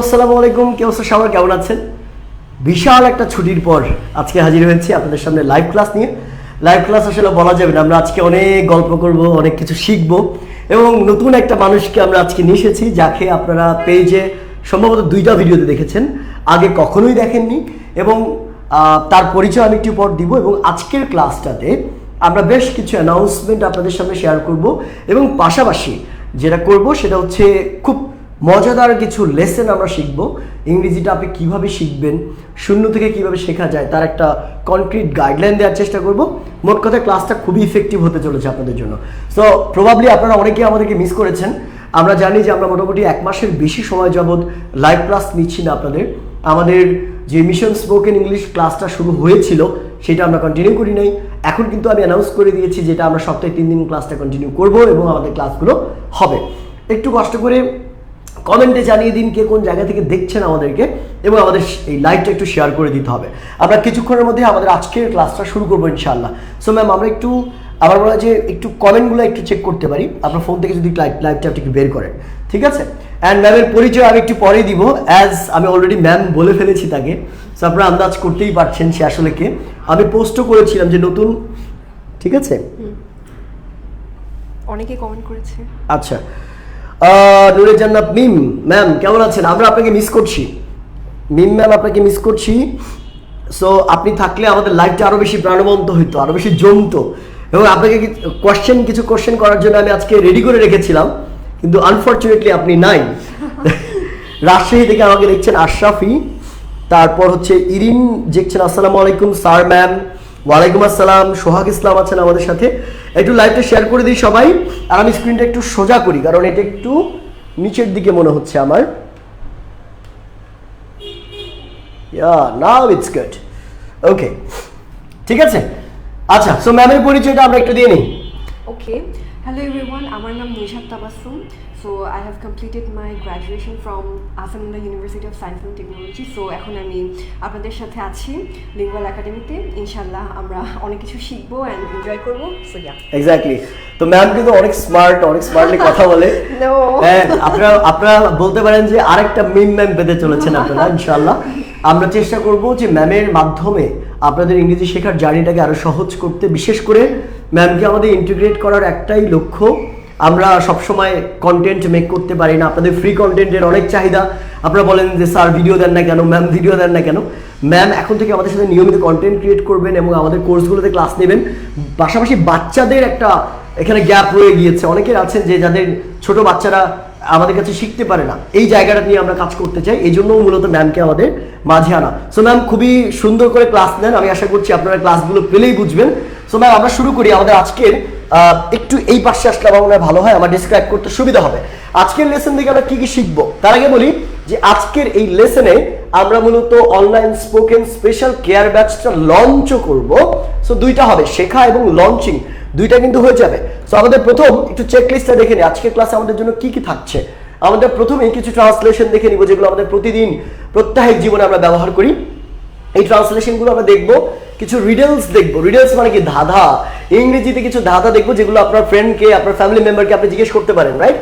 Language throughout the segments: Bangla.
আসসালামু আলাইকুম। কি অবস্থা সবার, কেমন আছেন? বিশাল একটা ছুটির পর আজকে হাজির হয়েছি আপনাদের সামনে লাইভ ক্লাস নিয়ে। লাইভ ক্লাস আসলে বলা যাবে না, আমরা আজকে অনেক গল্প করব, অনেক কিছু শিখব এবং নতুন একটা মানুষকে আমরা আজকে নিয়ে এসেছি, যাকে আপনারা পেজে সম্ভবত 2টা ভিডিওতে দেখেছেন, আগে কখনোই দেখেননি এবং তার পরিচয় আমি একটু পর দিব। এবং আজকের ক্লাসটাতে আমরা বেশ কিছু অ্যানাউন্সমেন্ট আপনাদের সামনে শেয়ার করব এবং পাশাপাশি যেটা করব সেটা হচ্ছে খুব মজাদার কিছু লেসন আমরা শিখব। ইংরেজিটা আপনি কীভাবে শিখবেন, শূন্য থেকে কিভাবে শেখা যায় তার একটা কনক্রিট গাইডলাইন দেওয়ার চেষ্টা করব। মোট কথা ক্লাসটা খুবই ইফেক্টিভ হতে চলেছে আপনাদের জন্য। সো প্রবাবলি আপনারা অনেকেই আমাদেরকে মিস করেছেন। আমরা জানি যে আমরা মোটামুটি 1 মাসের বেশি সময় যাবৎ লাইভ ক্লাস নিচ্ছি না আপনাদের। আমাদের যে মিশন স্পোকেন ইংলিশ ক্লাসটা শুরু হয়েছিল সেটা আমরা কন্টিনিউ করি নাই। এখন কিন্তু আমি অ্যানাউন্স করে দিয়েছি যেটা আমরা সপ্তাহে 3 দিন ক্লাসটা কন্টিনিউ করব এবং আমাদের ক্লাসগুলো হবে। একটু কষ্ট করে কমেন্টে জানিয়ে দিন কে কোন জায়গা থেকে দেখছেন আমাদেরকে, এবং আমাদের এই লাইভটা একটু শেয়ার করে দিতে হবে। আমরা কিছুক্ষণের মধ্যে আমাদের আজকের ক্লাসটা শুরু করবো ইনশাআল্লাহ। সো ম্যাম, আমরা একটু আমার মনে হয় যে একটু কমেন্টগুলো একটু চেক করতে পারি, আপনার ফোন থেকে যদি লাইভটা একটু বের করেন, ঠিক আছে? অ্যান্ড ম্যামের পরিচয় আমি একটু পরে দিব, অ্যাজ আমি অলরেডি ম্যাম বলে ফেলেছি তাকে। সো আপনারা আন্দাজ করতেই পারছেন সে আসলে কে। আমি পোস্টও করেছিলাম যে নতুন, ঠিক আছে, অনেকে কমেন্ট করেছে। আচ্ছা, নুরে জান্নাত মিম ম্যাম কেমন আছেন? আমরা আপনাকে মিস করছি মিম ম্যাম, আপনাকে মিস করছি। সো আপনি থাকলে আমাদের লাইভটা আরো বেশি প্রাণবন্ত হইতো, আরো বেশি জমতো। এবং আপনাকে কিছু কোশ্চেন করার জন্য আমি আজকে রেডি করে রেখেছিলাম, কিন্তু আনফর্চুনেটলি আপনি নাই। রাজশাহী থেকে আমাকে দেখছেন আশরাফি, তারপর হচ্ছে ইরিন দেখছেন আসসালামু আলাইকুম স্যার ম্যাম। ওয়ালাইকুম আসসালাম। সোহাগ ইসলাম আছেন আমাদের সাথে। একটু লাইভটা শেয়ার করে দিই সবাই, আর আমি স্ক্রিনটা একটু সোজা করি কারণ এটা একটু নিচের দিকে মনে হচ্ছে আমার। নাও ইটস গুড, ওকে, ঠিক আছে। আচ্ছা, সো ম্যামের পরিচয়টা আমরা একটু দিয়ে নিই। ওকে, হ্যালো এভরিওয়ান, আমার নাম Nishat Tabassum. So I have completed my graduation from Ahsanullah university of science and technology. So এখন আমি আপনাদের সাথে আছি লিঙ্গুয়াল একাডেমিতে। ইনশাল্লাহ আমরা অনেক কিছু শিখবো অ্যান্ড এনজয় করবো। So yeah, exactly. তো ম্যাম কিন্তু অনেক স্মার্টলি কথা বলে। হ্যাঁ, আপনারা বলতে পারেন যে আরেকটা মিম ম্যাম পেতে চলেছেন আপনারা ইনশাআল্লাহ। আমরা চেষ্টা করব যে ম্যামের মাধ্যমে আপনাদের ইংরেজি শেখার জার্নিটাকে আরো সহজ করতে। বিশেষ করে ম্যামকে আমাদের ইন্টিগ্রেট করার একটাই লক্ষ্য, আমরা সবসময় কন্টেন্ট মেক করতে পারি না, আপনাদের ফ্রি কন্টেন্টের অনেক চাহিদা। আপনারা বলেন যে স্যার ভিডিও দেন না কেন, ম্যাম ভিডিও দেন না কেন। ম্যাম এখন থেকে আমাদের সাথে নিয়মিত কন্টেন্ট ক্রিয়েট করবেন এবং আমাদের কোর্সগুলোতে ক্লাস নেবেন। পাশাপাশি বাচ্চাদের একটা এখানে গ্যাপ রয়ে গিয়েছে, অনেকের আছেন যে যাদের ছোট বাচ্চারা আমাদের কাছে শিখতে পারে না, এই জায়গাটা নিয়ে আমরা কাজ করতে চাই। এই জন্য মূলত ম্যামকে আমাদের মাঝে আনা। সো ম্যাম খুবই সুন্দর করে ক্লাস নেন, আমি আশা করছি আপনারা ক্লাসগুলো পেলেই বুঝবেন। সো ম্যাম, আমরা শুরু করি আমাদের আজকের। একটু এই পাশে আসলে আমার মনে হয় ভালো হয়, আমার ডিসক্রাইব করতে সুবিধা হবে। আজকের লেসন থেকে আমরা কি কি শিখবো তার আগে বলি যে আজকের এই লেসনে আমরা মূলত অনলাইন স্পোকেন স্পেশাল কেয়ার ব্যাচটা লঞ্চও করব। সো 2টা হবে, শেখা এবং লঞ্চিং, 2টা কিন্তু হয়ে যাবে। সো আমাদের প্রথম একটু চেকলিস্টটা দেখে নিই আজকের ক্লাসে আমাদের জন্য কি কি থাকছে। আমাদের প্রথমেই কিছু ট্রান্সলেশন দেখে নিব যেগুলো আমাদের প্রতিদিন প্রত্যাহিক জীবনে আমরা ব্যবহার করি। এই ট্রান্সলেশনগুলো আমরা দেখবো। কিছু রিডেলস দেখবো। রিডেলস মানে কি? ধাঁধা। ইংরেজিতে কিছু ধাঁধা দেখবো যেগুলো আপনার ফ্রেন্ডকে, আপনার ফ্যামিলি মেম্বারকে আপনি জিজ্ঞেস করতে পারেন, রাইট?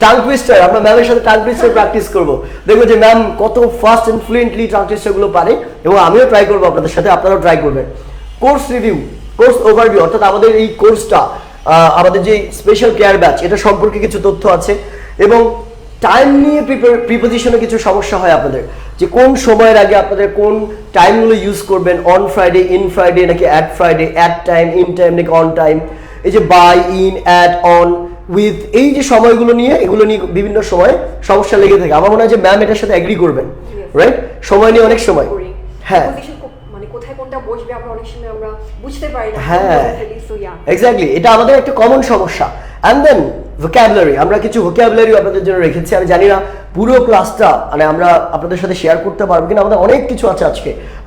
টাং টুইস্টার, আমরা ম্যামের সাথে টাং টুইস্টার প্র্যাকটিস করবো। দেখবো যে ম্যাম কত ফাস্ট অ্যান্ড ফ্লুয়েন্টলি টাং টুইস্টারগুলো পারে, এবং আমিও ট্রাই করবো আপনাদের সাথে, আপনারাও ট্রাই করবেন। কোর্স রিভিউ, কোর্স ওভারভিউ, অর্থাৎ আমাদের এই কোর্সটা, আমাদের যে স্পেশাল কেয়ার ব্যাচ, এটা সম্পর্কে কিছু তথ্য আছে। এবং টাইম নিয়ে প্রিপোজিশনে কিছু সমস্যা হয় আপনাদের, যে কোন সময়ের আগে আপনাদের কোন টাইমগুলো ইউজ করবেন, অন ফ্রাইডে, ইন ফ্রাইডে নাকি at Friday, at time, in time নাকি অন টাইম, এই যে by, in, at, on, with, এই যে সময়গুলো নিয়ে, এগুলো নিয়ে বিভিন্ন সময় সমস্যা লেগে থাকে। আমার মনে হয় যে ম্যাম এটার সাথে এগ্রি করবেন, রাইট? সময় নিয়ে অনেক সময়, হ্যাঁ, মানে কোথায় কোনটা বসবে আমরা অনেক সময় আমরা বুঝতে পারি না। হ্যাঁ, এক্স্যাক্টলি, এটা আমাদের একটা কমন সমস্যা। অ্যান্ড দেন ভোকাবুলারি, আমরা কিছু ভোকাবুলারি আপনাদের জন্য রেখেছি। আমি জানি না পুরো ক্লাসটা মানে আমরা আপনাদের সাথে শেয়ার করতে পারবো কিনা, আমাদের অনেক কিছু আছে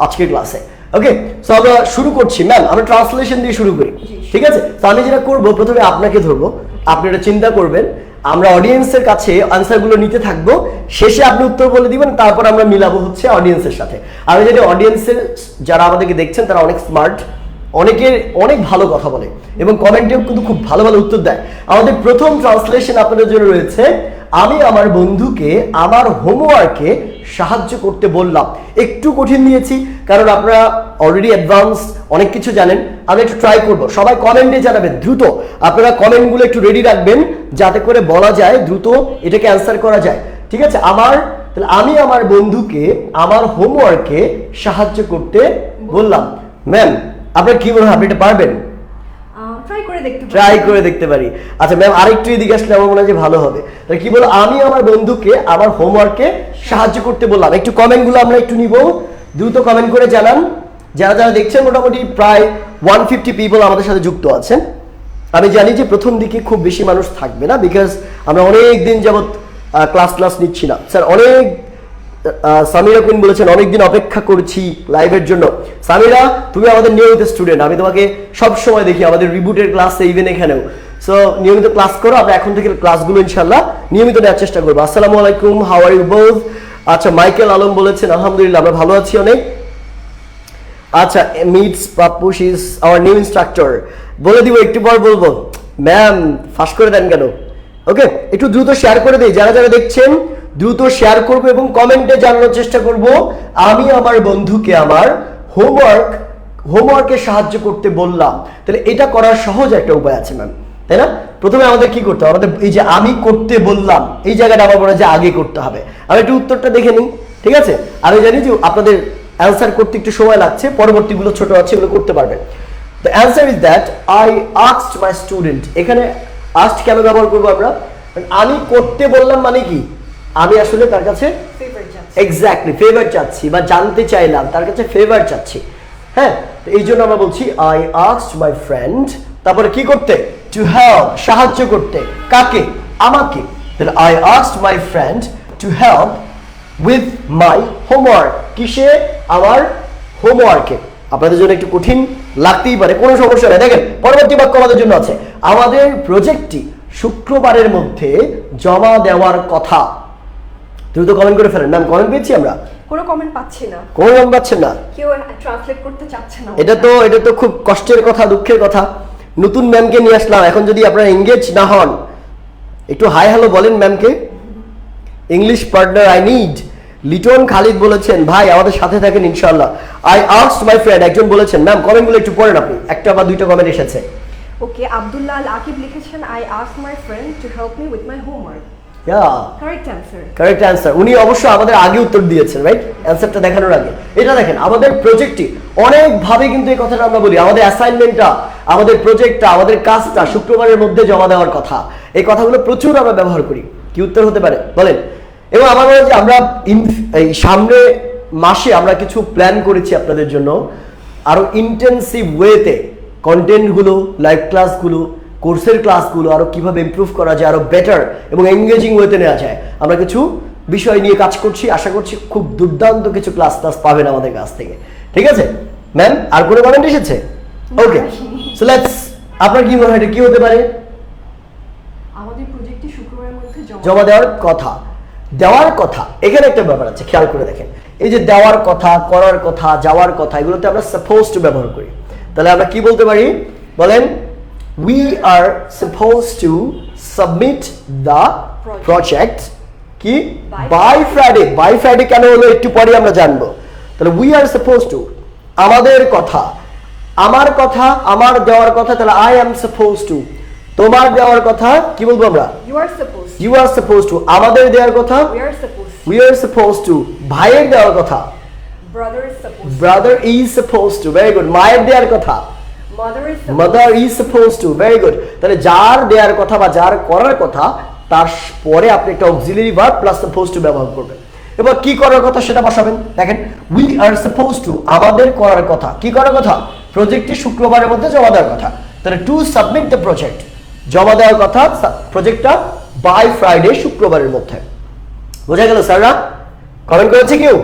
আজকের ক্লাসে। ওকে, সো আমরা শুরু করছি। ম্যাম, আমরা ট্রান্সলেশন দিয়ে শুরু করি, ঠিক আছে? তো আমি যেটা করবো, প্রথমে আপনাকে ধরবো, আপনি এটা চিন্তা করবেন, আমরা অডিয়েন্সের কাছে আনসারগুলো নিতে থাকবো, শেষে আপনি উত্তর বলে দিবেন, তারপর আমরা মিলাবো হচ্ছে অডিয়েন্সের সাথে। আমি জানি অডিয়েন্সের যারা আমাদেরকে দেখছেন তারা অনেক স্মার্ট, অনেকের অনেক ভালো কথা বলে এবং কমেন্টেও কিন্তু খুব ভালো ভালো উত্তর দেয়। আমাদের প্রথম ট্রান্সলেশন আপনাদের জন্য রয়েছে, আমি আমার বন্ধুকে আমার হোমওয়ার্কে সাহায্য করতে বললাম। একটু কঠিন দিয়েছি কারণ আপনারা অলরেডি অ্যাডভান্স অনেক কিছু জানেন। আমরা একটু ট্রাই করব, সবাই কমেন্টে জানাবেন দ্রুত। আপনারা কমেন্টগুলো একটু রেডি রাখবেন যাতে করে বলা যায় দ্রুত এটাকে অ্যান্সার করা যায়, ঠিক আছে? তাহলে আমি আমার বন্ধুকে আমার হোমওয়ার্কে সাহায্য করতে বললাম। ম্যাম আপনার কি মনে হয়, আপনি এটা পারবেন? ট্রাই করে দেখতে পারি। আচ্ছা ম্যাম আরেকটু এদিকে আসলে আমার মনে হয় যে ভালো হবে। তাহলে কি বলো, আমি আমার বন্ধুকে আমার হোমওয়ার্কে সাহায্য করতে বললাম। একটু কমেন্টগুলো আমরা একটু নিব, দ্রুত কমেন্ট করে জানান। যারা যারা দেখছেন মোটামুটি প্রায় 150 পিপল আমাদের সাথে যুক্ত আছেন। আমি জানি যে প্রথম দিকে খুব বেশি মানুষ থাকবে না, বিকজ আমরা অনেক দিন যাবত ক্লাস নিচ্ছি না। স্যার অনেক সামিরা কুইন বলেছেন অনেকদিন অপেক্ষা করছি লাইভের জন্য। সামিরা তুমি আমাদের নিয়মিত স্টুডেন্ট, আমি তোমাকে সব সময় দেখি আমাদের রিবুটের ক্লাসে, ইভেন এখানেও। সো নিয়মিত ক্লাস করো, আমরা এখন থেকে ক্লাসগুলো ইনশাল্লাহ নিয়মিত নেওয়ার চেষ্টা করবো। আসসালামু আলাইকুম, হাউ আর ইউ বোথ? আচ্ছা মাইকেল আলম বলেছেন আলহামদুলিল্লাহ আমরা ভালো আছি অনেক। আচ্ছা মিটস পাপুশ ইজ আওয়ার নিউ ইনস্ট্রাক্টর, বলে দিব একটু পর বলবো। ম্যাম ফাঁস করে দেন কেন? ওকে একটু দ্রুত শেয়ার করে দিই, যারা যারা দেখছেন দ্রুত শেয়ার করবো এবং কমেন্টে জানানোর চেষ্টা করব আমি আমার বন্ধুকে আমার হোমওয়ার্কে সাহায্য করতে বললাম। তাহলে এটা করার সহজ একটা উপায় আছে ম্যাম, তাই না? প্রথমে আমাদের কি করতে হবে, আমাদের এই যে আমি করতে বললাম এই জায়গাটা আমার মনে হয় যে আগে করতে হবে। আমি একটু উত্তরটা দেখে নিই, ঠিক আছে? আমি জানি যে আপনাদের অ্যান্সার করতে একটু সময় লাগছে, পরবর্তীগুলো ছোট আছে এগুলো করতে পারবেন। The answer is that I asked my student. এখানে আস্কড কেন ব্যবহার করবো আমরা? আমি করতে বললাম মানে কি, আমি আসলে তার কাছে এক্স্যাক্টলি ফেভার চাচ্ছি বা জানতে চাইলাম, তার কাছে ফেভার চাচ্ছি। হ্যাঁ, তো এই জন্য আমরা বলছি আই আস্কড মাই ফ্রেন্ড, তারপরে কি করতে, টু হেল্প সাহায্য করতে, কাকে, আমাকে। তাহলে I asked my friend to help with my homework, কিসে, আমার হোমওয়ার্কে। আপনাদের জন্য একটু কঠিন লাগতেই পারে, কোনো সমস্যা নেই। দেখেন পরবর্তী বাক্য আমাদের জন্য আছে, আমাদের প্রজেক্টটি শুক্রবারের মধ্যে জমা দেওয়ার কথা। দ্রুত কমেন্ট করে ফেলেন। ম্যাম কমেন্ট পেয়েছি আমরা? কোনো কমেন্ট পাচ্ছি না। কোনো কমেন্ট পাচ্ছেন না? কেউ ট্রান্সলেট করতে চাচ্ছে না। এটা তো খুব কষ্টের কথা, দুঃখের কথা। নতুন ম্যামকে নিয়ে আসলাম, এখন যদি আপনারা এঙ্গেজ না হন একটু হাই হ্যালো বলেন ম্যামকে। English partner I need. Liton Khalid বলেছেন ভাই আমাদের সাথে থাকেন ইনশাআল্লাহ। আই আস্কড মাই ফ্রেন্ড একজন বলেছেন। ম্যাম কমেন্টগুলো একটু পড়েন আপনি, একটা বা দুইটা কমেন্ট এসেছে। ওকে, আব্দুল্লাহ আল আকিব লিখেছেন I asked my friend to help me with my homework. Correct answer. উনি অবশ্য আমাদের আগে উত্তর দিয়েছেন, রাইট? অ্যান্সারটা দেখানোর আগে। এটা দেখেন আমাদের প্রজেক্টটি অনেকভাবে কিন্তু এই কথাটা আমরা বলি, আমাদের অ্যাসাইনমেন্টটা, আমাদের প্রজেক্টটা, আমাদের কাজটা শুক্রবারের মধ্যে জমা দেওয়ার কথা। এই কথাগুলো প্রচুর আমরা ব্যবহার করি। কি উত্তর হতে পারে বলেন? এবং আমার মনে হয় যে আমরা এই সামনে মাসে আমরা কিছু প্ল্যান করেছি আপনাদের জন্য, আরো ইন্টেন্সিভ ওয়েতে কন্টেন্টগুলো, লাইভ ক্লাসগুলো, কোর্সের ক্লাসগুলো আরো কিভাবে ইমপ্রুভ করা যায়, আরো বেটার এবং এঙ্গেজিং ওয়েতে নেওয়া যায়। আমরা কিছু বিষয় নিয়ে কাজ করছি, আশা করছি খুব দুর্দান্ত কিছু ক্লাস পাবেন আমাদের কাছ থেকে, ঠিক আছে? ম্যাম আর কোনো কমেন্ট এসেছে? ওকে, সো লেটস, আপনার কি মনে হয় এটা কি হতে পারে? আমাদের প্রজেক্টটি শুক্রবারের মধ্যে জমা দেওয়ার কথা। দেওয়ার কথা, এখানে একটা ব্যাপার আছে, খেয়াল করে দেখেন। এই যে দেওয়ার কথা, করার কথা, যাওয়ার কথা, এগুলোতে আমরা সাপোজ টু ব্যবহার করি। তাহলে আমরা কি বলতে পারি বলেন? We are supposed to submit the project কি by Friday। by Friday কেন হলো একটু পরে আমরা জানবো। তাহলে we are supposed to, আমাদের কথা, আমার কথা, আমার দেওয়ার কথা। তাহলে I am supposed to, তোমার দেওয়ার কথা কি বলবো আমরা? You are supposed to, আমাদের দেওয়ার কথা we are supposed to, ভাইয়ের দেওয়ার কথা brother is supposed to, very good। মায়ের দেওয়ার কথা mother is supposed to, very good। তাহলে যার দেওয়ার কথা বা যার করার কথা তার পরে আপনি একটা auxiliary verb plus supposed to ব্যবহার করবেন। এবার কি করার কথা সেটা বসাবেন। দেখেন we are supposed to, আমাদের করার কথা, কি করার কথা? প্রজেক্টটি শুক্রবারের মধ্যে জমা দেওয়ার কথা। তাহলে to submit the project, জমা দেওয়ার কথা প্রজেক্টটা by Friday, শুক্রবারের মধ্যে। বোঝা গেল স্যাররা? কমেন্ট করেছে কেউ?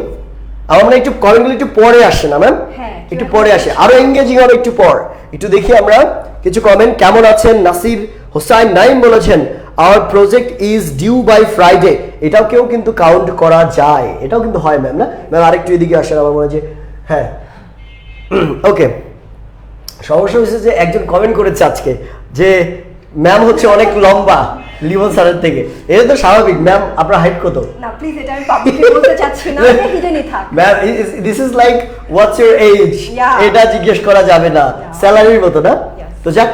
আমরা একটু কমেন্টগুলো একটু পরে আসে না ম্যাম, একটু পরে আসে, আরো এঙ্গেজিং হবে একটু পর। একটু দেখি আমরা কিছু কমেন্ট। কেমন আছেন? নাসির হোসাইন নাইম বলেছেন our project is due by Friday. এটাও কেউ কিন্তু কাউন্ট করা যায়, এটাও কিন্তু হয় ম্যাম, না ম্যাম? আরেকটু এদিকে আসেন, আমার মনে হয় যে হ্যাঁ ওকে। সমস্যা হচ্ছে যে একজন কমেন্ট করেছে আজকে যে ম্যাম হচ্ছে অনেক লম্বা, লিমন স্যারের থেকে। এটা তো স্বাভাবিক ম্যাম। আপনার হাইট কত? না প্লিজ এটা আমি পাবলিকলি বলতে চাচ্ছি না, হিডেনই থাক। Ma'am this is like what's your age, এটা জিজ্ঞেস করা যাবে না, স্যালারির মতো না। তো যাক,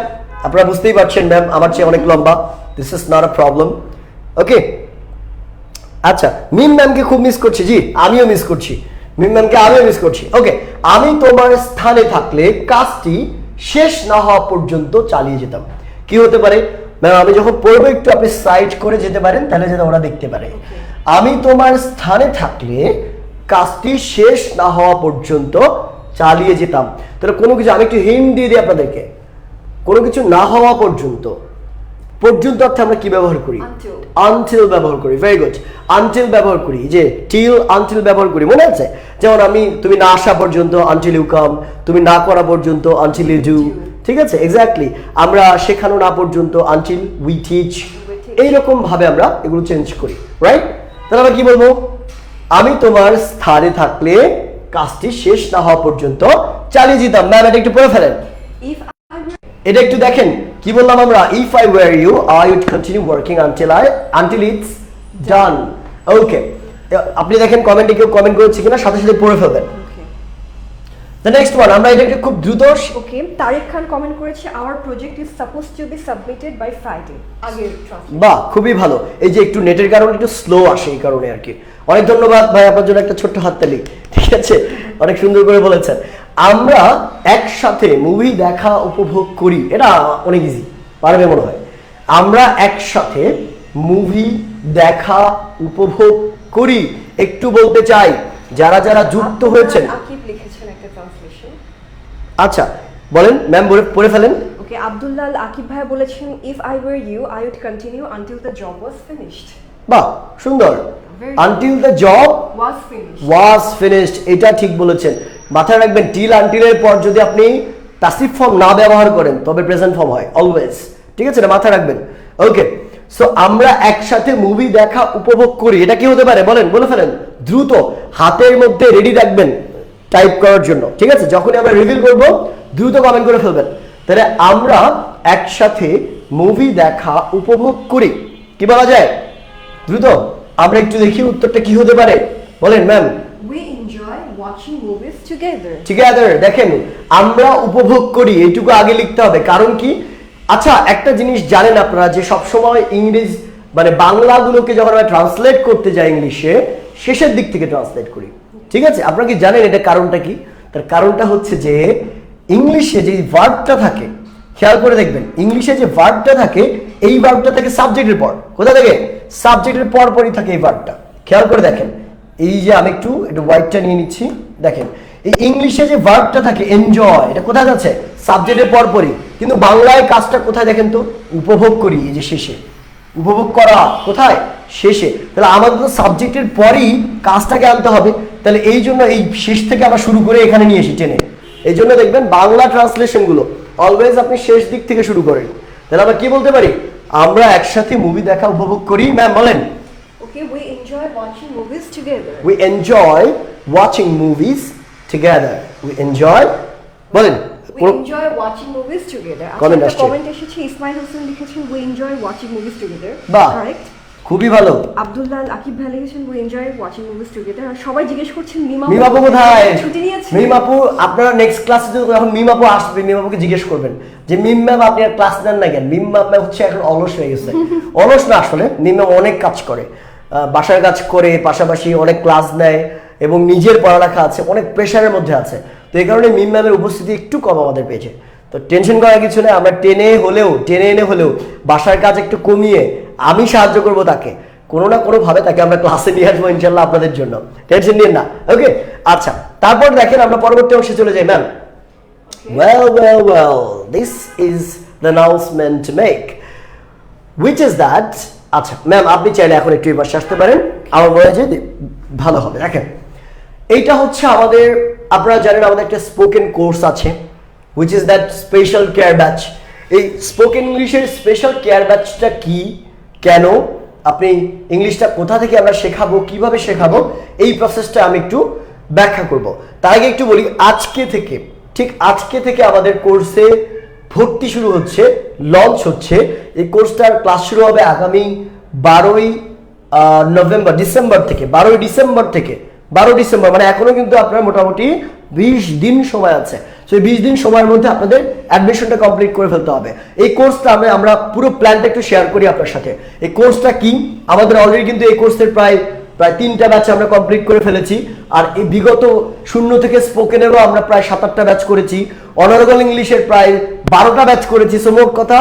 আপনারা বুঝতেই পারছেন ম্যাম আমার চেয়ে অনেক লম্বা, this is not a problem. Okay, আচ্ছা, মিম ম্যামকে খুব মিস করছি। জি আমিও মিস করছি মিম ম্যামকে, আমিও মিস করছি। ওকে, আমি তোমার স্থানে থাকলে কাজটি শেষ না হওয়া পর্যন্ত চালিয়ে যেতাম। কি হতে পারে ম্যাম? আমি যখন পড়বো একটু আপনি সাইড করে যেতে পারেন, তাহলে যেন ওরা দেখতে পারে। আমি তোমার স্থানে থাকলে কাজটি শেষ না হওয়া পর্যন্ত চালিয়ে যেতাম। তাহলে কোনো কিছু, আমি একটু হিন্ট দিয়ে দিই আপনাদেরকে, কোনো কিছু না হওয়া পর্যন্ত, পর্যন্ত অর্থে আমরা কি ব্যবহার করি? আনটিল ব্যবহার করি। ভেরি গুড, আনটিল ব্যবহার করি, যে টিল আনটিল ব্যবহার করি, মনে আছে? যেমন তুমি না আসা পর্যন্ত আনটিল ইউ কাম, তুমি না করা পর্যন্ত আনটিল ইউ ডু, ঠিক আছে? এক্স্যাক্টলি, আমরা শেখানো না পর্যন্ত আনটিল উই টিচ। এইরকম ভাবে আমরা এগুলো চেঞ্জ করি, রাইট? তাহলে আমরা কি বলবো? আমি তোমার স্থানে থাকলে কাজটি শেষ না হওয়া পর্যন্ত চালিয়ে যেতাম। ম্যাম এটা একটু পড়ে ফেলেন, এটা একটু দেখেন কি বললাম আমরা? If I were you I would continue working until it's done. Okay, আপনি দেখেন কমেন্টে কেউ কমেন্ট করেছে কিনা, সাথে সাথে পড়ে ফেলবেন। The next one, আমরা এটা একটু খুব দ্রুত। ওকে, তারিক খান কমেন্ট করেছে our project is supposed to be submitted by Friday। আগের ট্রান্সলেশন। বাহ, খুবই ভালো। এই যে একটু নেটের কারণে একটু স্লো আসে, এই কারণে আর কি। অনেক ধন্যবাদ ভাই, আপনার জন্য একটা ছোট্ট হাততালি, ঠিক আছে? অনেক সুন্দর করে বলেছেন। আমরা একসাথে মুভি দেখা উপভোগ করি, এটা অনেক ইজি, পারবে মনে হয়। আমরা একসাথে মুভি দেখা উপভোগ করি, একটু বলতে চাই যারা যারা যুক্ত হয়েছেন। আকিব লিখেছেন একটা ট্রান্সলেশন। আচ্ছা বলেন ম্যাম, পড়ে ফেলেন। ওকে, আব্দুল্লাহ আকিব ভাই বলেছেন if I were you I would continue until the job was finished। বাহ, সুন্দর। until the job was finished, এটা ঠিক বলেছেন। মাথায় রাখবেন টিল আনটিলের পর যদি আপনি প্যাসিভ ফর্ম না ব্যবহার করেন তবে প্রেজেন্ট ফর্ম হয় অলওয়েজ, ঠিক আছে? এটা মাথায় রাখবেন। ওকে, সো আমরা একসাথে মুভি দেখা উপভোগ করি, এটা কি হতে পারে বলেন? বলে ফেলেন দ্রুত, হাতের মধ্যে রেডি রাখবেন টাইপ করার জন্য, ঠিক আছে? যখনই আমরা রিভিল করব দ্রুত কমেন্ট করে ফেলবেন। তাহলে আমরা একসাথে মুভি দেখা উপভোগ করি, কি বলা যায়? দ্রুত আমরা একটু দেখি উত্তরটা কি হতে পারে, বলেন ma'am. We enjoy watching movies together। together, দেখেন আমরা উপভোগ করি, এইটুকু আগে লিখতে হবে। কারণ কি? আচ্ছা, একটা জিনিস জানেন আপনারা যে সবসময় ইংরেজ মানে বাংলাগুলোকে যখন আমরা ট্রান্সলেট করতে যাই ইংলিশে, শেষের দিক থেকে ট্রান্সলেট করি, ঠিক আছে? আপনারা কি জানেন এটা কারণটা কি? তার কারণটা হচ্ছে যে ইংলিশে যে ভার্বটা থাকে, খেয়াল করে দেখবেন ইংলিশে যে ভার্বটা থাকে, এই ভার্বটা থাকে সাবজেক্টের পর। কোথা থেকে? সাবজেক্টের পরপরই থাকে এই ভার্বটা। খেয়াল করে দেখেন, এই যে আমি একটু হোয়াইটটা নিয়ে নিচ্ছি, দেখেন এই ইংলিশে যে ভার্বটা থাকে এনজয়, এটা কোথায় যাচ্ছে? সাবজেক্টের পরপরই। কিন্তু বাংলায় কাজটা কোথায় দেখেন তো? উপভোগ করি, এই যে শেষে। উপভোগ করা কোথায়? শেষে। তাহলে আমাদের তো সাবজেক্টের পরই কাজটাকে আনতে হবে, তাহলে এই জন্য এই শেষ থেকে আমরা শুরু করে এখানে নিয়ে এসি টেনে। এই জন্য দেখবেন বাংলা ট্রান্সলেশনগুলো অলওয়েজ আপনি শেষ দিক থেকে শুরু করেন। তাহলে আমরা কি বলতে পারি? আমরা একসাথে মুভি দেখা উপভোগ করি। ম্যাম বলেন। ওকে, we enjoy watching movies together। We enjoy watching movies together। We enjoy, বলেন। We enjoy watching movies together। Comment আসছে, কমেন্ট এসেছে, ইসমাইল হোসেন লিখেছেন we enjoy watching movies together। বাহ, কারেক্ট, খুবই ভালো। আব্দুল্লাহ আকিব ভাই লিখেছেন we enjoy watching movies together। আর সবাই জিজ্ঞেস করছেন মিমাপু কোথায়? ছুটি নিয়েছে। মিমাপু, আপনারা নেক্সট ক্লাসে যখন মিমাপু আসবে, মিমাপুকে জিজ্ঞেস করবেন যে মিম ম্যাম আপনি আর ক্লাস নেন না কেন? মিম ম্যাম হচ্ছে এখন অলস হয়ে গেছে। অলস না, আসলে মিম ম্যাম অনেক কাজ করে, বাসার কাজ করে, পাশাপাশি অনেক ক্লাস নেয় এবং নিজের পড়ালেখা আছে, অনেক প্রেশারের মধ্যে আছে। তো এই কারণে মিম ম্যামের উপস্থিতি একটু কম আমাদের পেয়েছে। তো টেনশন করার কিছু নেই, আমরা টেনে এনে হলেও বাসার কাজ একটু কমিয়ে আমি সাহায্য করব তাকে, কোনো না কোনো ভাবে তাকে আমরা ক্লাসে নিয়ে আসবো ইনশাল্লাহ আপনাদের জন্য, টেনশন নিন না। ওকে, আচ্ছা, তারপর দেখেন আমরা পরবর্তী অংশে চলে যাই। Ma'am, well, this is the announcement to make, which is that, আচ্ছা ম্যাম আপনি চাইলে এখন একটু এবার আসতে পারেন, আমার মনে হয় যে ভালো হবে। দেখেন এইটা হচ্ছে আমাদের, আপনারা জানেন আমাদের একটা স্পোকেন কোর্স আছে, which is that special care batch। এই স্পোকেন ইংলিশের স্পেশাল কেয়ার ব্যাচটা কি, কেন, আপনি ইংলিশটা কোথা থেকে আমরা শেখাবো, কিভাবে শেখাবো, এই প্রসেসটা আমি একটু ব্যাখ্যা করব। তার আগে একটু বলি, আজকে থেকে, ঠিক আজকে থেকে আমাদের কোর্সে ভর্তি শুরু হচ্ছে লঞ্চ হচ্ছে। এই কোর্সটার ক্লাস শুরু হবে আগামী 12 ডিসেম্বর মানে এখনো কিন্তু আপনার মোটামুটি 20 দিন সময় আছে। সেই 20 দিন সময়ের মধ্যে আপনাদের অ্যাডমিশনটা কমপ্লিট করে ফেলতে হবে। এই কোর্সটা আমরা পুরো প্ল্যানটা একটু শেয়ার করি আপনার সাথে। এই কোর্সটা কি, আমাদের অলরেডি কিন্তু এই কোর্সের প্রায় 3টা ব্যাচ আমরা কমপ্লিট করে ফেলেছি। আর এই বিগত 0 থেকে স্পোকেনেরও আমরা প্রায় 7-8টা ব্যাচ করেছি, অনারেবল ইংলিশের প্রায় 12টা ব্যাচ করেছি। সো মোট কথা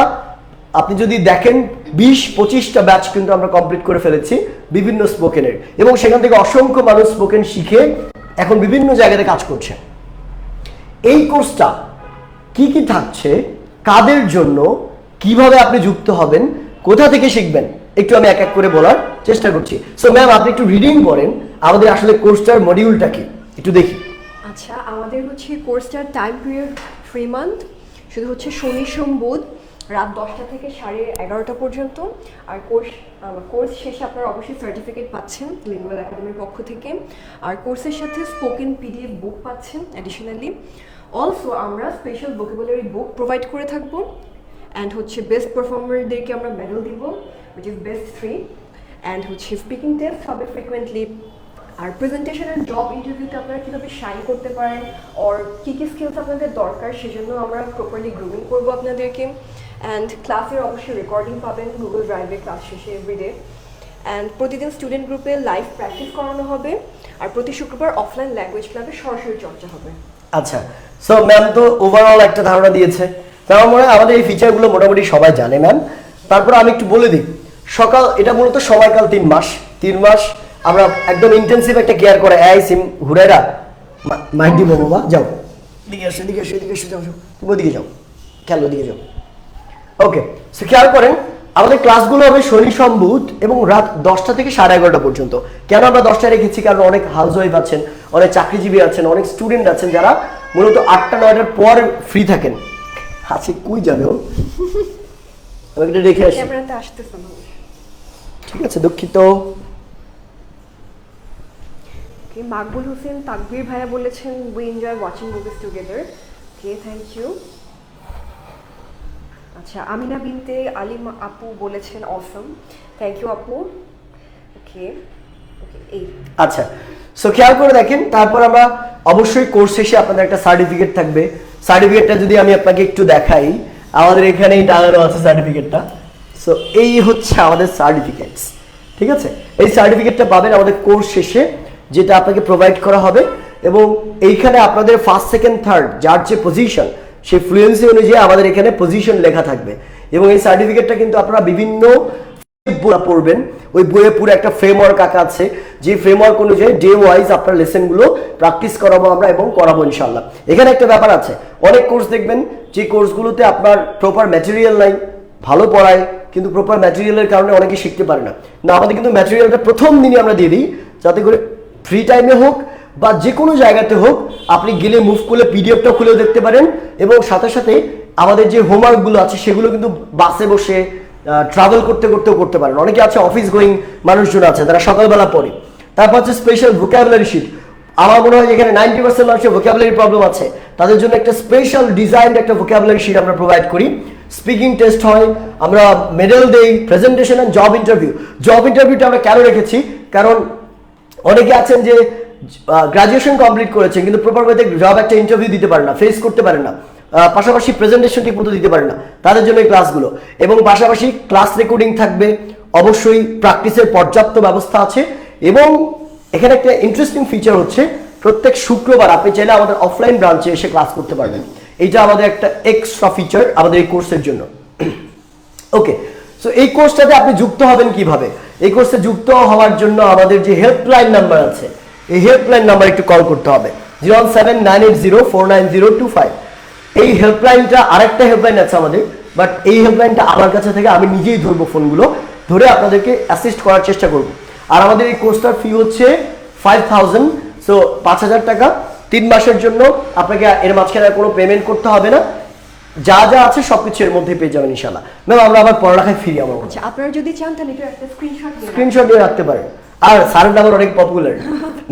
আপনি যদি দেখেন 20-25টা ব্যাচ কিন্তু আমরা কমপ্লিট করে ফেলেছি বিভিন্ন স্পোকেনের, এবং সেখান থেকে অসংখ্য মানুষ স্পোকেন শিখে এখন বিভিন্ন জায়গাতে কাজ করছে। এই কোর্সটা কি কি থাকছে, কাদের জন্য, কিভাবে আপনি যুক্ত হবেন, কোথা থেকে শিখবেন, একটু আমি এক এক করে বলার চেষ্টা করছি। সো ম্যাম আপনি একটু রিডিং করেন আমাদের আসলে কোর্সটার মডিউলটা কি একটু দেখি। আচ্ছা, আমাদের হচ্ছে কোর্সটার টাইম পিরিয়ড 3 মান্থ, শুধু হচ্ছে শনি সোম বুধ রাত 10টা থেকে 11:30 পর্যন্ত। আর কোর্স শেষে আপনারা অবশ্যই সার্টিফিকেট পাচ্ছেন লিঙ্গুয়াল একাডেমির পক্ষ থেকে। আর কোর্সের সাথে স্পোকেন PDF বুক পাচ্ছেন অ্যাডিশনালি। অলসো আমরা স্পেশাল ভোকাবুলারি বুক প্রোভাইড করে থাকবো, অ্যান্ড হচ্ছে বেস্ট পারফর্মারদেরকে আমরা মেডেল দিব, উইচ ইজ বেস্ট 3, অ্যান্ড হচ্ছে স্পিকিং টেস্ট হবে ফ্রিকুয়েন্টলি। আর প্রেজেন্টেশন অ্যান্ড জব ইন্টারভিউতে আপনারা কীভাবে শাইন করতে পারেন, আর কী কী স্কিলস আপনাদের দরকার, সেজন্য আমরা প্রপারলি গ্রুমিং করবো আপনাদেরকে। অ্যান্ড ক্লাসের অবশ্যই রেকর্ডিং পাবেন গুগল ড্রাইভে ক্লাস শেষে এভরিডে। অ্যান্ড প্রতিদিন স্টুডেন্ট গ্রুপে লাইভ প্র্যাকটিস করানো হবে, আর প্রতি শুক্রবার অফলাইন ল্যাঙ্গুয়েজ ক্লাবে সরাসরি চর্চা হবে। আচ্ছা, সো ম্যাম তো ওভারঅল একটা ধারণা দিয়েছে। তার মনে হয় আমাদের এই ফিচারগুলো মোটামুটি সবাই জানে ম্যাম। তারপর আমি একটু বলে দিই, এটা মূলত সময়কাল 3 মাস আমরা একদম ইন্টেন্সিভ একটা কেয়ার করে সিম ঘুরেরা মাইন্ড দিব বাবা, যাও দিকে আসো যাও তুমি ওদিকে যাও, খেয়াল ওদিকে যাও। ওকে, সো খেয়াল করেন আমাদের ক্লাসগুলো হবে শনি সোম বুধ এবং রাত 10টা থেকে 11:30 পর্যন্ত। কেন আমরা 10টায় রেখেছি, কারণ অনেক হাউস ওয়াইফ আছেন, অনেক চাকরিজীবী আছেন, অনেক স্টুডেন্ট আছেন যারা মূলত 8টা-9টার পর ফ্রি থাকেন। আচ্ছা কই যাবে ও, আমি এটা রেখে আসি। ক্যামেরাতে আসতেছে না, ঠিক আছে, দুঃখিত। মাকবুল হোসেন তাকবীর ভাইয়া বলেছেন we enjoy watching movies together. Okay, thank you. আচ্ছা, আমিনা বিনতে আলিম আপু বলেছেন অসম, থ্যাংক ইউ আপু। ওকে, এই আচ্ছা, সো খেয়াল করে দেখেন। তারপর আমরা অবশ্যই কোর্স শেষে আপনাদের একটা সার্টিফিকেট থাকবে। সার্টিফিকেটটা যদি আমি আপনাকে একটু দেখাই, আমাদের এখানেই টাঙানো আছে সার্টিফিকেটটা। সো এই হচ্ছে আমাদের সার্টিফিকেটস, ঠিক আছে। এই সার্টিফিকেটটা পাবেন আমাদের কোর্স শেষে, যেটা আপনাকে প্রোভাইড করা হবে, এবং এইখানে আপনাদের ফার্স্ট সেকেন্ড থার্ড যার যে পজিশন, সেই ফ্লুয়েন্সি অনুযায়ী আমাদের এখানে পজিশন লেখা থাকবে। এবং এই সার্টিফিকেটটা কিন্তু আপনারা বিভিন্ন পড়বেন, ওই বইয়ে পুরো একটা ফ্রেমওয়ার্ক আঁকা আছে, যে ফ্রেমওয়ার্ক অনুযায়ী ডে ওয়াইজ আপনার লেসনগুলো প্র্যাকটিস করাবো আমরা এবং করাবো ইনশাল্লাহ। এখানে একটা ব্যাপার আছে, অনেক কোর্স দেখবেন যে কোর্সগুলোতে আপনার প্রপার ম্যাটেরিয়াল নাই, ভালো পড়ায় কিন্তু প্রপার ম্যাটেরিয়ালের কারণে অনেকে শিখতে পারে না। আমাদের কিন্তু ম্যাটেরিয়ালটা প্রথম দিনই আমরা দিয়ে দিই, যাতে করে ফ্রি টাইমে হোক বা যে কোনো জায়গাতে হোক আপনি গেলে মুভ করলে পিডিএফটা খুলেও দেখতে পারেন, এবং সাথে সাথে আমাদের যে হোমওয়ার্কগুলো আছে সেগুলো কিন্তু বাসে বসে ট্রাভেল করতে করতেও করতে পারেন। অনেকে আছে অফিস গোয়িং মানুষজন আছে, তারা সকালবেলা পড়ে। তারপর হচ্ছে স্পেশাল ভোকাবুলারি শিট। আমার মনে হয় এখানে 90% মানুষের ভোকাবুলারি প্রবলেম আছে, তাদের জন্য একটা স্পেশাল ডিজাইনড একটা ভোকাবুলারি শিট আমরা প্রোভাইড করি। স্পিকিং টেস্ট হয়, আমরা মেডেল দেই, প্রেজেন্টেশন অ্যান্ড জব ইন্টারভিউটা আমরা কেন রেখেছি, কারণ অনেকে আছেন যে গ্রাজুয়েশন কমপ্লিট করেছেন কিন্তু প্রপার ওয়েতে জব একটা ইন্টারভিউ দিতে পারে না, ফেস করতে পারে না, পাশাপাশি প্রেজেন্টেশন ঠিক মতো দিতে পারে না, তাদের জন্য এই ক্লাসগুলো। এবং পাশাপাশি ক্লাস রেকর্ডিং থাকবে, অবশ্যই প্র্যাকটিসের পর্যাপ্ত ব্যবস্থা আছে। এবং এখানে একটা ইন্টারেস্টিং ফিচার হচ্ছে প্রত্যেক শুক্রবার আপনি চাইলে আমাদের অফলাইন ব্রাঞ্চে এসে ক্লাস করতে পারবেন। এইটা আমাদের একটা এক্সট্রা ফিচার আমাদের এই কোর্সের জন্য। ওকে, সো এই কোর্সটাতে আপনি যুক্ত হবেন কিভাবে? এই কোর্সে যুক্ত হওয়ার জন্য আমাদের যে হেল্পলাইন নাম্বার আছে, এই হেল্পলাইন নাম্বার একটু কল করতে হবে, 01798049025। এই হেল্পলাইনটা আরেকটা হেল্পলাইন আছে আমাদের, বাট এই হেল্পলাইনটা আমার কাছে থেকে আমি নিজেই ধরবো, ফোনগুলো ধরে আপনাদেরকে অ্যাসিস্ট করার চেষ্টা করব। আর আমাদের এই কোর্সটার ফি হচ্ছে 5000, সো 5000 টাকা 3 মাসের জন্য। আপনাকে এর মাঝখানে কোনো পেমেন্ট করতে হবে না, যা যা আছে সবকিছু এর মধ্যে পেয়ে যাবেন ইনশাআল্লাহ। ম্যাম আমরা আবার পড়ালেখায় ফিরি। আমার আচ্ছা, আপনারা যদি চান তাহলে একটু একটা স্ক্রিনশট দিয়ে রাখতে পারেন। আর স্যারের নাম্বার অনেক পপুলার,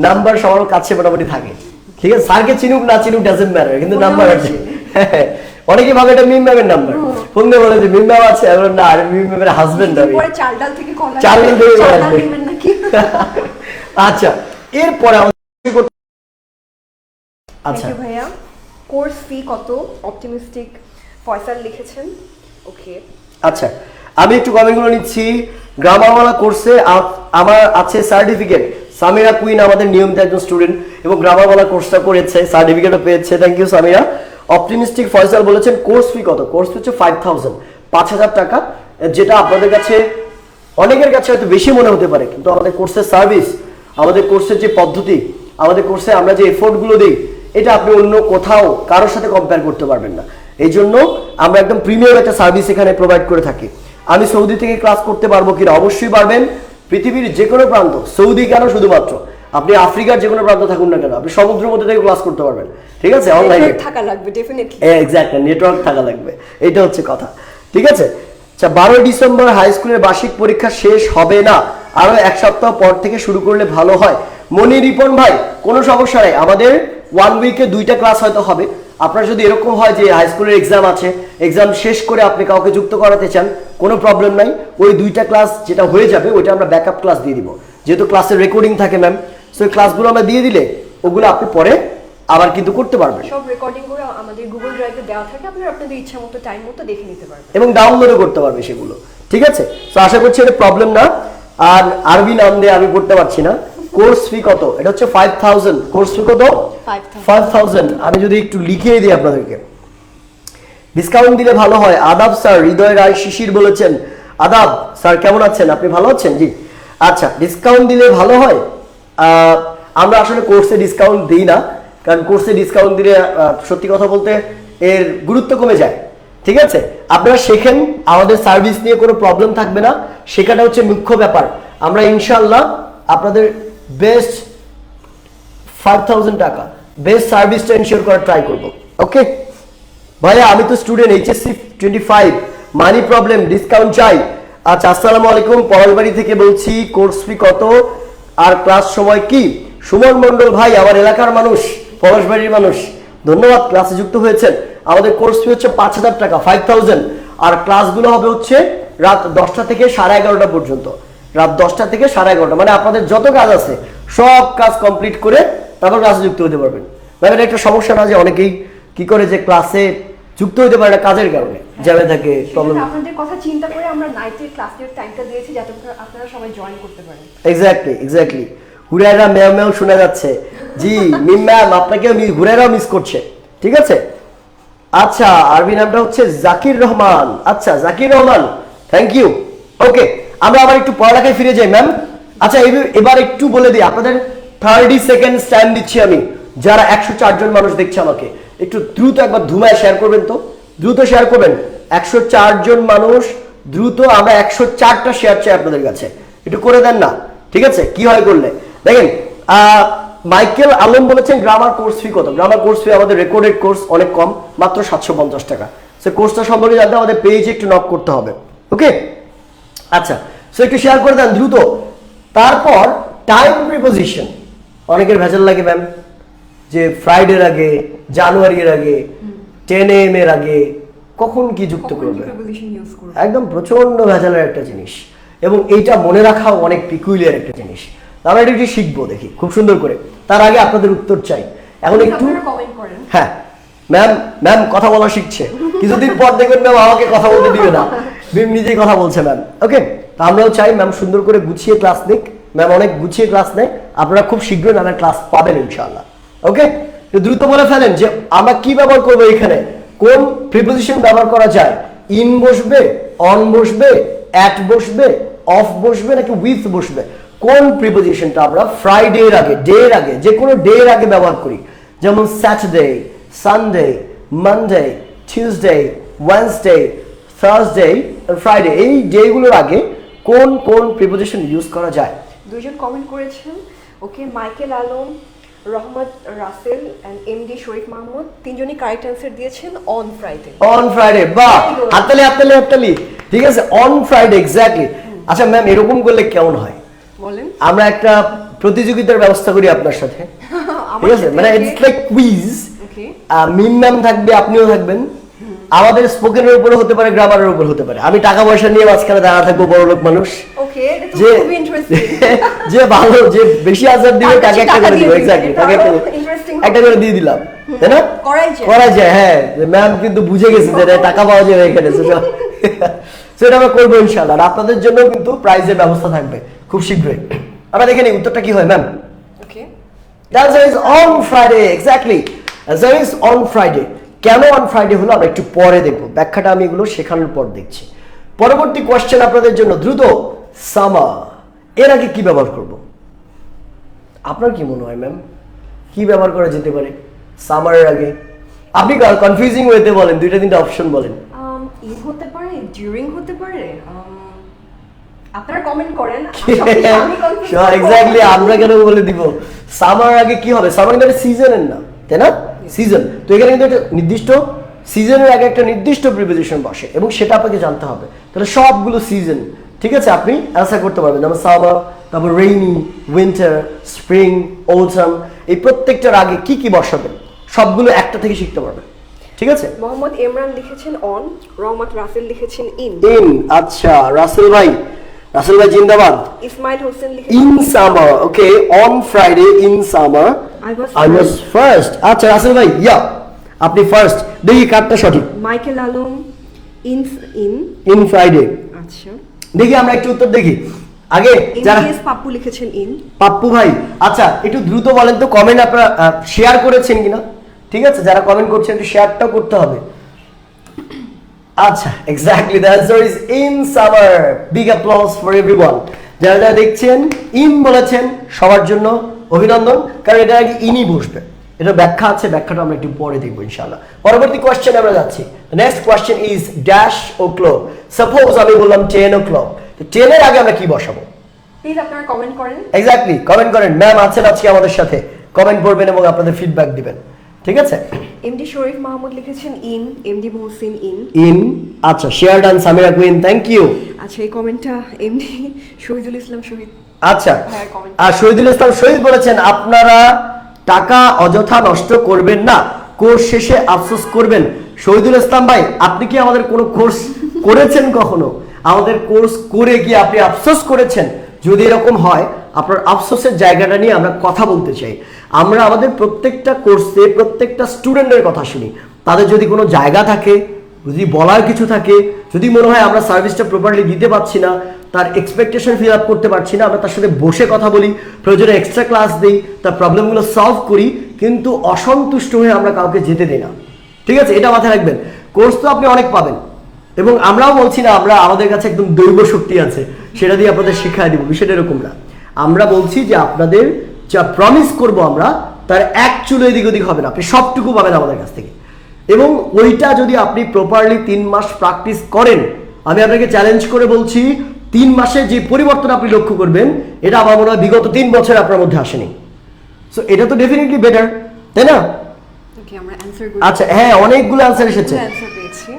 নাম্বার সবার কাছে মোটামুটি থাকে, ঠিক আছে। স্যারকে চিনুক না চিনুক ডাজন্ট ম্যাটার, কিন্তু নাম্বার আছে। অনেকে ভাবে এটা মিম ম্যামের নাম্বার, ফোন দিয়ে বলে যে মিম ম্যাম আছে, আর না, আর মিম ম্যামের হাজবেন্ড আমি। পরে চালডাল থেকে কল আসবে, চালডাল থেকে কল আসবে নেবেন নাকি? আচ্ছা, এরপরে আচ্ছা থ্যাংক ইউ ভাইয়া। কোর্স ফি কত? অপটিমিস্টিক ফয়সাল লিখেছেন। ওকে, আচ্ছা, আমি একটু কমেন্টগুলো নিচ্ছি। গ্রামারওয়ালা কোর্সে আমার আছে সার্টিফিকেট। সামিরা কুইন আমাদের নিয়মিত একজন স্টুডেন্ট এবং গ্রামারওয়ালা কোর্সটা করেছে, সার্টিফিকেটও পেয়েছে। Thank you Samira. Optimistic Faisal বলেছেন কোর্স ফি কত? কোর্স ফি হচ্ছে 5000, 5000 টাকা, যেটা আপনাদের কাছে অনেকের কাছে হয়তো বেশি মনে হতে পারে, কিন্তু আমাদের কোর্সের সার্ভিস, আমাদের কোর্সের যে পদ্ধতি, আমাদের কোর্সে আমরা যে এফোর্টগুলো দিই, এটা আপনি অন্য কোথাও কারোর সাথে কম্পেয়ার করতে পারবেন না। এই জন্য আমরা একদম প্রিমিয়াম একটা সার্ভিস এখানে প্রোভাইড করে থাকি। আমি সৌদি থেকে ক্লাস করতে পারবো কিনা? অবশ্যই পারবেন। পৃথিবীর যে কোনো প্রান্ত, সৌদি কেন শুধুমাত্র, আপনি আফ্রিকার যে কোনো প্রান্ত থাকুন না কেন, আপনি সমুদ্রের মধ্যে থেকে ক্লাস করতে পারবেন, ঠিক আছে, অনলাইনে। থাকা লাগবে ডেফিনেটলি। এক্স্যাক্টলি, নেটওয়ার্ক থাকা লাগবে, এটা হচ্ছে কথা, ঠিক আছে। আচ্ছা, 12 ডিসেম্বর হাই স্কুলের বার্ষিক পরীক্ষা শেষ হবে না, আরো এক সপ্তাহ পর থেকে শুরু করলে ভালো হয়। মনি রিপন ভাই, কোনো সমস্যা নেই, আমাদের 1 উইকে 2টা ক্লাস হয়তো হবে। আপনার যদি এরকম হয় যে হাই স্কুলের এক্সাম আছে, এক্সাম শেষ করে আপনি কাউকে যুক্ত করাতে চান, কোনো প্রবলেম নাই, ওই 2টা ক্লাস যেটা হয়ে যাবে ওইটা আমরা ব্যাকআপ ক্লাস দিয়ে দিব, যেহেতু ক্লাসের রেকর্ডিং থাকে ম্যাম। সো এই ক্লাসগুলো আমরা দিয়ে দিলে ওগুলো আপনি পরে আবার কিন্তু করতে পারবেন। সব রেকর্ডিং করে আমাদের গুগল ড্রাইভে দেওয়া থাকে, আপনারা আপনাদের ইচ্ছা মতো টাইম মতো দেখে নিতে পারবেন এবং ডাউনলোডও করতে পারবে সেগুলো, ঠিক আছে। তো আশা করছি এটা প্রবলেম না। আর আরবি নাম দিয়ে আমি পড়তে পারছি না। কোর্স ফি কত? এটা হচ্ছে 5000। কোর্স ফি কত? 5000। আমি যদি একটু লিখিয়ে দিই আপনাদেরকে, ডিসকাউন্ট দিলে ভালো হয়। আদাব স্যার, হৃদয় রায় শিশির বলেছেন। আদাব স্যার, কেমন আছেন? আপনি ভালো আছেন? জি। আচ্ছা, ডিসকাউন্ট দিলে ভালো হয়। আমরা আসলে কোর্সে ডিসকাউন্ট দিই না, কারণ কোর্সে ডিসকাউন্ট দিলে সত্যি কথা বলতে এর গুরুত্ব কমে যায়, ঠিক আছে। আপনারা শেখেন, আমাদের সার্ভিস নিয়ে কোনো প্রবলেম থাকবে না, শেখাটা হচ্ছে মুখ্য ব্যাপার। আমরা ইনশাল্লাহ আপনাদের বেস্ট 5000 টাকা বেস্ট সার্ভিসটা এনশিওর করার ট্রাই করব। ওকে ভাইয়া, আমি তো student, HSC 25, money problem, discount চাই। আচ্ছা, আসসালামু আলাইকুম, পলাশবাড়ি থেকে বলছি। কোর্স ফি কত আর ক্লাস সময় কি? সুমন মন্ডল ভাই, আমার এলাকার মানুষ, পলাশবাড়ির মানুষ, ধন্যবাদ ক্লাসে যুক্ত হয়েছেন। আমাদের কোর্স ফি হচ্ছে 5000 টাকা, 5000। আর ক্লাসগুলো হবে হচ্ছে রাত 10টা থেকে 11:30 পর্যন্ত, রাত 10টা থেকে 11:30, মানে আপনাদের যত কাজ আছে সব কাজ কমপ্লিট করে তারপর ক্লাসে যুক্ত হতে পারবেন। ভাই, এটা একটা সমস্যা না যে অনেকেই কি করে যে ক্লাসে যুক্ত হতে পারে না কাজের কারণে, জ্যামে থাকে, প্রবলেম। আপনাদের কথা চিন্তা করে আমরা নাইটের ক্লাসের টাইমটা দিয়েছি যাতে আপনারা সবাই জয়েন করতে পারেন। এক্স্যাক্টলি। হুরায়রা ম্যাম ম্যাম শোনা যাচ্ছে। জি, মিম ম্যাম আপনাকেও হুরায়রাও মিস করছে, ঠিক আছে। আচ্ছা, আরবি নামটা হচ্ছে জাকির রহমান। আচ্ছা, জাকির রহমান, থ্যাংক ইউ। ওকে, আমরা আবার একটু পড়ালেখায় ফিরে যাই ম্যাম। আচ্ছা, এবার একটু বলে দিই, আপনাদের 30 সেকেন্ড টাইম দিচ্ছি আমি। যারা 104 জন মানুষ দেখছে আমাকে, একটু দ্রুত একবার ধুমায় শেয়ার করবেন তো, দ্রুত শেয়ার করবেন। 104 জন মানুষ, দ্রুত আমরা 104টা শেয়ার চাই আপনাদের কাছে, একটু করে দেন না, ঠিক আছে। কি হয় করলে দেখেন। মাইকেল আলম বলেছেন গ্রামার কোর্স ফি কত? গ্রামার কোর্স ফি আমাদের রেকর্ডেড কোর্স, অনেক কম, মাত্র 750 টাকা। সে কোর্সটা সম্পর্কে জানতে আমাদের পেজে একটু নক করতে হবে। ওকে, আচ্ছা, সো একটু শেয়ার করে দেন দ্রুত। তারপর টাইম প্রিপোজিশন, অনেকের ভেজাল লাগে ম্যাম, যে ফ্রাইডের আগে, জানুয়ারির আগে, 10 AM এর আগে কখন কি যুক্ত করবে, একদম প্রচন্ড ভেজালের একটা জিনিস, এবং এইটা মনে রাখাও অনেক পিকুলিয়ার একটা জিনিস। আমরা এটা একটু শিখবো, দেখি খুব সুন্দর করে। তার আগে আপনাদের উত্তর চাই। এখন একটু, হ্যাঁ ম্যাম কথা বলা শিখছে, কিছুদিন পর দেখবেন ম্যাম আমাকে কথা বলতে দিবে না, ম্যাম নিজেই কথা বলছে ম্যাম। ওকে, তা আমরাও চাই ম্যাম সুন্দর করে গুছিয়ে ক্লাস নিক। ম্যাম অনেক গুছিয়ে ক্লাস নেয়, আপনারা খুব শীঘ্রই ম্যামের ক্লাস পাবেন ইনশাআল্লাহ। ওকে, দ্রুত বলে ফেলেন যে আমরা কি ব্যবহার করবো এখানে, কোন প্রিপোজিশন ব্যবহার করা যায়। ইন বসবে, অন বসবে, অ্যাট বসবে, অফ বসবে, নাকি উইথ বসবে, কোন প্রিপোজিশনটা আমরা ফ্রাইডের আগে, ডে এর আগে, যে কোনো ডে এর আগে ব্যবহার করি। যেমন Saturday, Sunday, Monday, Tuesday, Wednesday, Thursday, Friday, এই ডেগুলোর আগে কোন কোন প্রিপোজিশন ইউজ করা যায়। দুইজন কমেন্ট করেছেন। ওকে, মাইকেল আলম, রহমত রাসেল এন্ড এমডি শরীফ মাহমুদ, তিনজনই কারেক্ট অ্যানসার দিয়েছেন অন ফ্রাইডে। অন ফ্রাইডে, বাহ, হাততালি। ঠিক আছে, অন ফ্রাইডে, এক্স্যাক্টলি। আচ্ছা ম্যাম, এরকম করলে কেমন হয় বলেন? আমরা একটা প্রতিযোগিতার ব্যবস্থা করি আপনার সাথে, ঠিক আছে, মানে it's like quiz. Mim ma'am থাকবে, আপনিও থাকবেন, আমাদের স্পোকেনের উপরে হতে পারে, গ্রামারের উপর হতে পারে। আমি টাকা পয়সা নিয়ে মাঝখানে দাঁড়া থাকবো, বড় লোক মানুষ। ওকে, যে খুবই ইন্টারেস্টিং। যে ভালো, যে বেশি আনসার দিবে তাকে একটা করে দিব। এক্স্যাক্টলি, তাকে একটা করে দিয়ে দিলাম, তাই না? করা যায়। হ্যাঁ, ম্যাম কিন্তু বুঝে গেছে যে টাকা পাওয়া যাবে এখানে। সেটা আমরা করবো ইনশাআল্লাহ। আর আপনাদের জন্য কিন্তু প্রাইজের ব্যবস্থা থাকবে খুব শীঘ্রই। আমরা দেখে নিই উত্তরটা কি হয় ma'am. Okay, The answer is on Friday. Exactly. Answer is on Friday. কেন on Friday হলো আমরা একটু পরে দেখবো, ব্যাখ্যাটা আমি এগুলো শেখানোর পর দেখছি। পরবর্তী কোয়েশ্চেন আপনাদের জন্য দ্রুত। সামার, এর আগে কি ব্যবহার করব? আপনার কি মনে হয় ম্যাম, কি ব্যবহার করা যেতে পারে সামারের আগে? আপনি কনফিউজিং ওয়েতে বলেন, দুইটা তিনটা অপশন বলেন। ঈদ হতে পারে, ডিউরিং হতে পারে, আপনারা কমেন্ট করেন। এক্স্যাক্টলি, আমরা কেন বলে দিব? সামার আগে কি হবে? সামার মানে সিজনের না, তাই না? সিজন। তো এখানে কিন্তু একটা নির্দিষ্ট সিজনের আগে একটা নির্দিষ্ট প্রিপোজিশন বসে এবং সেটা আপনাকে জানতে হবে। তাহলে সবগুলো সিজন, ঠিক আছে, আপনি অ্যান্সার করতে পারবেন। যেমন সামার, তারপর রেইনি, উইন্টার, স্প্রিং, অটাম, এই প্রত্যেকটার আগে কি কি বসাবেন সবগুলো একটা থেকে শিখতে পারবেন, ঠিক আছে? মোহাম্মদ ইমরান লিখেছেন অন, রহমত রাসেল লিখেছেন ইন। ইন, আচ্ছা রাসেল ভাই, রাসেল ভাই জিন্দাবাদ। ইসমাইল হোসেন লিখেছেন in summer. Okay, on Friday in summer I was first. আচ্ছা রাসেল ভাই, ইয়া আপনি ফার্স্ট। দেখি কারটা সঠিক। Michael Alam in in in Friday. আচ্ছা, দেখি আমরা একটু উত্তর দেখি আগে। যারা এমএস পাপ্পু লিখেছেন ইন। পাপ্পু ভাই, আচ্ছা একটু দ্রুত বলেন তো কমেন্ট আপনারা শেয়ার করেছেন কিনা, ঠিক আছে? যারা কমেন্ট করছেন একটু শেয়ারটাও করতে হবে। আচ্ছা, exactly, the answer is in summer. Big applause for everyone. যারা যারা দেখছেন ইন বলেছেন সবার জন্য অভিনন্দন, কারণ এটা আগে ইনই বসবে। এটা ব্যাখ্যা আছে, ব্যাখ্যাটা আমরা একটু পরে দেখবো ইনশাআল্লাহ। পরবর্তী কোয়েশ্চেনে আমরা যাচ্ছি। Next question is dash o'clock. Suppose আমি বললাম 10 o'clock, তো 10 এর আগে আমরা কি বসাবো? প্লিজ আপনারা কমেন্ট করেন। এক্স্যাক্টলি, কমেন্ট করেন। ম্যাম আছেন আজকে আমাদের সাথে, কমেন্ট করবেন এবং আপনাদের ফিডব্যাক দিবেন, ঠিক আছে? এমডি শরীফ মাহমুদ লিখেছেন in, MD Mohsin in. In, আচ্ছা share done Samira Queen, thank you. আচ্ছা, এই কমেন্টটা এমডি শহীদুল ইসলাম শহীদ। আচ্ছা, আর শহীদুল ইসলাম শহীদ বলেছেন আপনারা টাকা অযথা নষ্ট করবেন না, কোর্স শেষে আফসোস করবেন। শহীদুল ইসলাম ভাই, আপনি কি আমাদের কোনো কোর্স করেছেন কখনো? আমাদের কোর্স করে কি আপনি আফসোস করেছেন? যদি এরকম হয়, আপনার আফসোসের জায়গাটা নিয়ে আমরা কথা বলতে চাই। আমরা আমাদের প্রত্যেকটা কোর্সে প্রত্যেকটা স্টুডেন্টের কথা শুনি। তাদের যদি কোনো জায়গা থাকে, যদি বলার কিছু থাকে, যদি মনে হয় আমরা সার্ভিসটা প্রপারলি দিতে পারছি না, তার এক্সপেকটেশন ফিল আপ করতে পারছি না, আমরা তার সাথে বসে কথা বলি, প্রয়োজনে এক্সট্রা ক্লাস দিই, তার প্রবলেমগুলো সলভ করি, কিন্তু অসন্তুষ্ট হয়ে আমরা কাউকে যেতে দিই না, ঠিক আছে? এটা মাথায় রাখবেন। কোর্স তো আপনি অনেক পাবেন এবং আমরাও বলছি না আমরা আমাদের কাছে একদম দৈব শক্তি আছে সেটা দিয়ে আপনাদের শিক্ষা দিব, বিষয়টা এরকম না। আমরা বলছি যে আপনাদের যা প্রমিস করব আমরা, তার এক চুলো এদিক ওদিক হবে না, আপনি সবটুকু পাবেন আমাদের কাছ থেকে। এবং ওইটা যদি আপনি প্রপারলি 3 মাস প্র্যাকটিস করেন, আমি আপনাকে চ্যালেঞ্জ করে বলছি 3 মাসে যে পরিবর্তন আপনি লক্ষ্য করবেন, এটা আমার মনে হয় বিগত 3 বছর আপনার মধ্যে আসেনি। সো এটা তো ডেফিনেটলি বেটার, তাই না? ওকে, আমরা অ্যানসার করি। আচ্ছা, হ্যাঁ অনেকগুলো অ্যানসার এসেছে। অ্যানসার পেয়েছি।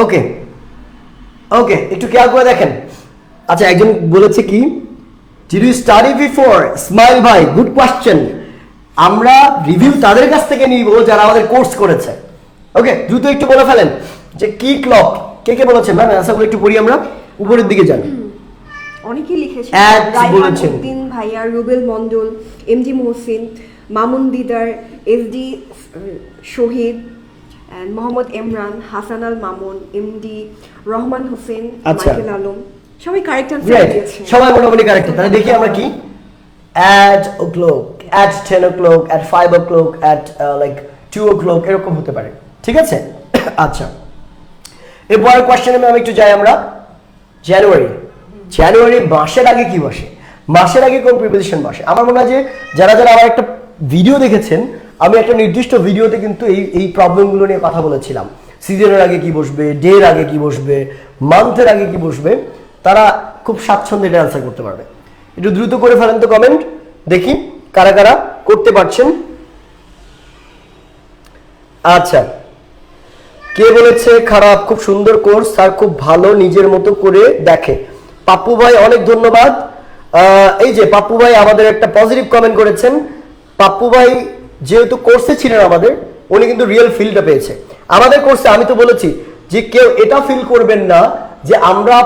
ওকে ওকে, একটু খেয়াল করে দেখেন। আচ্ছা, একজন বলেছে কি, did you study before? Smile ভাই, গুড কোয়েশ্চেন। আমরা রিভিউ তাদের কাছ থেকে নিব যারা আমাদের কোর্স করেছে। ওকে, দ্রুত একটু বলে ফেলেন যে কি ক্লক, কে কে বলেছে? ম্যাম অ্যান্সারগুলো একটু পড়ি আমরা, উপরের দিকে যান। অনেকেই লিখেছেন। রাইহান বলেছেন, উদ্দিন ভাইয়া, রুবেল মন্ডল, এমডি মোহসিন, মামুন দিদার, এসডি শহীদ, মোহাম্মদ ইমরান, হাসান আল মামুন, এমডি রহমান হোসেন, মাইকেল আলম, সবাই কারেক্ট অ্যানসার দিয়েছে। সবাই মোটামুটি কারেক্ট। তাহলে দেখি আমরা কি, at o'clock, at 10 o'clock, at 5 o'clock, at like 2 o'clock, এরকম হতে পারে, ঠিক আছে? আচ্ছা, এরপরের কোয়েশ্চেনে আমি একটু যাই আমরা। জানুয়ারি, জানুয়ারি মাসের আগে কি বসে? মাসের আগে কোন প্রিপোজিশন বসে? আমার মনে হয় যে যারা যারা আমার একটা ভিডিও দেখেছেন, আমি একটা নির্দিষ্ট ভিডিওতে কিন্তু এই প্রবলেমগুলো নিয়ে কথা বলেছিলাম। সিজনের আগে কি বসবে, ডের আগে কি বসবে, মান্থের আগে কি বসবে, তারা খুব স্বাচ্ছন্দ্যে এটা অ্যান্সার করতে পারবে। একটু দ্রুত করে ফেলেন তো কমেন্ট, দেখি কারা কারা করতে পারছেন। আচ্ছা, কে বলেছে খারাপ? খুব সুন্দর কোর্স স্যার, খুব ভালো, নিজের মতো করে দেখে। পাপ্পু ভাই অনেক ধন্যবাদ। এই যে পাপ্পু ভাই আমাদের একটা পজিটিভ কমেন্ট করেছেন। পাপ্পু ভাই যেহেতু কোর্সে ছিলেন আমাদের, উনি কিন্তু রিয়েল ফিলটা পেয়েছে। আমাদের কোর্সে আমি তো বলেছি যে কেউ এটা ফিল করবেন না যে আমরা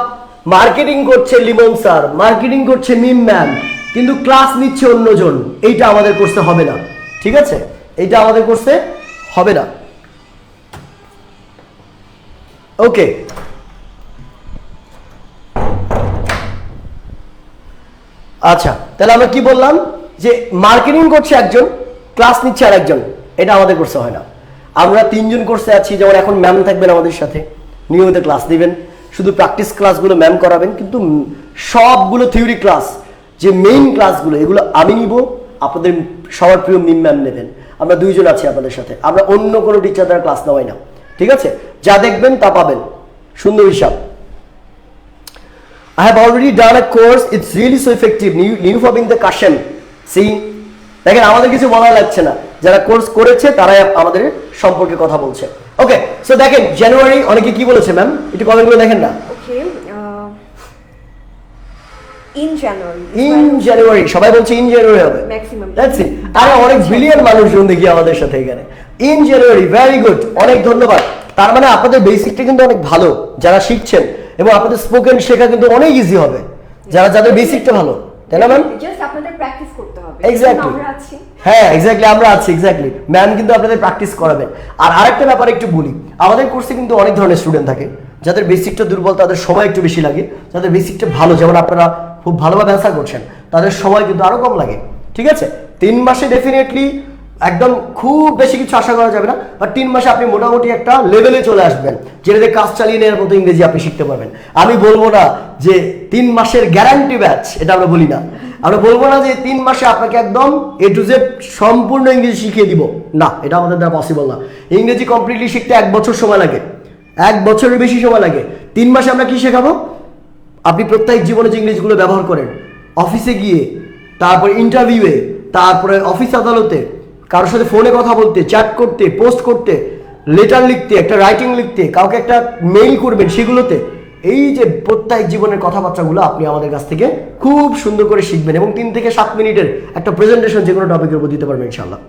মার্কেটিং করছে লিমন স্যার, মার্কেটিং করছে মিম ম্যাম, কিন্তু ক্লাস নিচ্ছে অন্যজন। এইটা আমাদের কোর্সে হবে না, ঠিক আছে? এইটা আমাদের কোর্সে হবে না। ওকে, আচ্ছা, তাহলে আমরা কি বললাম যে মার্কেটিং করছে একজন, ক্লাস নিচ্ছে আর একজন। এটা আমাদের কোর্সে হয় না। আমরা 3 জন কোর্সে আছি, যেমন এখন ম্যাম থাকবেন আমাদের সাথে, নিয়মিত ক্লাস দিবেন, শুধু প্র্যাকটিস ক্লাসগুলো ম্যাম করাবেন, কিন্তু সবগুলো থিওরি ক্লাস, যে মেইন ক্লাসগুলো, এগুলো আমি নিব, আপনাদের সবার প্রিয় মিম ম্যাম নেবেন। আমরা 2 জন আছি আপনাদের সাথে, আমরা অন্য কোনো টিচার দ্বারা ক্লাস নেওয়াই না, ঠিক আছে? যা দেখবেন তা পাবেন, সুন্দর হিসাব। I have already done a course. It's really so effective. Nilufa being the cushion. See, দেখেন আমাদের কিছু বলা লাগছে না, যারা কোর্স করেছে তারাই আমাদের সম্পর্কে কথা বলছে। ওকে, সো দেখেন জানুয়ারি অনেকে কি বলেছে ম্যাম, একটু কমেন্টগুলো দেখেন না। ওকে, ইন জানুয়ারি সবাই বলছে ইন জানুয়ারি হবে ম্যাক্সিমাম। That's it. আরে অনেক ব্রিলিয়ান্ট মানুষজন দেখি আমাদের সাথে এখানে। ইন জানুয়ারি, ভেরি গুড, অনেক ধন্যবাদ। তার মানে আপনাদের বেসিকটা কিন্তু অনেক ভালো যারা শিখছেন, এবং আপনাদের স্পোকেন শেখা কিন্তু অনেক ইজি হবে যাদের বেসিকটা ভালো, তাই না ম্যাম? জাস্ট আপনাদের প্র্যাকটিস করতে হবে। এক্স্যাক্টলি, হ্যাঁ এক্স্যাক্টলি, আমরা আছি, এক্স্যাক্টলি। ম্যাম কিন্তু আপনাদের প্র্যাকটিস করাবেন। আর আরেকটা ব্যাপার একটু বলি, আমাদের কোর্সে কিন্তু অনেক ধরনের স্টুডেন্ট থাকে, যাদের বেসিকটা দুর্বল, তাদের সময় একটু বেশি লাগে। যাদের বেসিকটা ভালো, যেমন আপনারা খুব ভালোভাবে অ্যান্সার করছেন, তাদের সময় কিন্তু আরো কম লাগে, ঠিক আছে? 3 মাসে ডেফিনেটলি একদম খুব বেশি কিছু আশা করা যাবে না, আর 3 মাসে আপনি মোটামুটি একটা লেভেলে চলে আসবেন, যেটাতে কাজ চালিয়ে নেওয়ার মতো ইংরেজি আপনি শিখতে পারবেন। আমি বলবো না যে 3 মাসের গ্যারান্টি ব্যাচ, এটা আমরা বলি না। আমরা বলবো না যে 3 মাসে আপনাকে একদম A to Z সম্পূর্ণ ইংরেজি শিখিয়ে দিব, না, এটা আমাদের দ্বারা পসিবল না। ইংরেজি কমপ্লিটলি শিখতে 1 বছর সময় লাগে, 1 বছরের বেশি সময় লাগে। 3 মাসে আমরা কি শেখাবো? আপনি প্রত্যেক জীবনে যে ইংরেজিগুলো ব্যবহার করেন, অফিসে গিয়ে, তারপরে ইন্টারভিউয়ে, তারপরে অফিস আদালতে, কারোর সাথে ফোনে কথা বলতে, চ্যাট করতে, পোস্ট করতে, লেটার লিখতে, একটা রাইটিং লিখতে, কাউকে একটা মেইল করবেন, সেগুলোতে, এই যে প্রত্যেক জীবনের কথাবার্তাগুলো আপনি আমাদের কাছ থেকে খুব সুন্দর করে শিখবেন, এবং 3 থেকে 7 মিনিটের একটা প্রেজেন্টেশন যে কোনো টপিকের উপর দিতে পারবেন ইনশাআল্লাহ।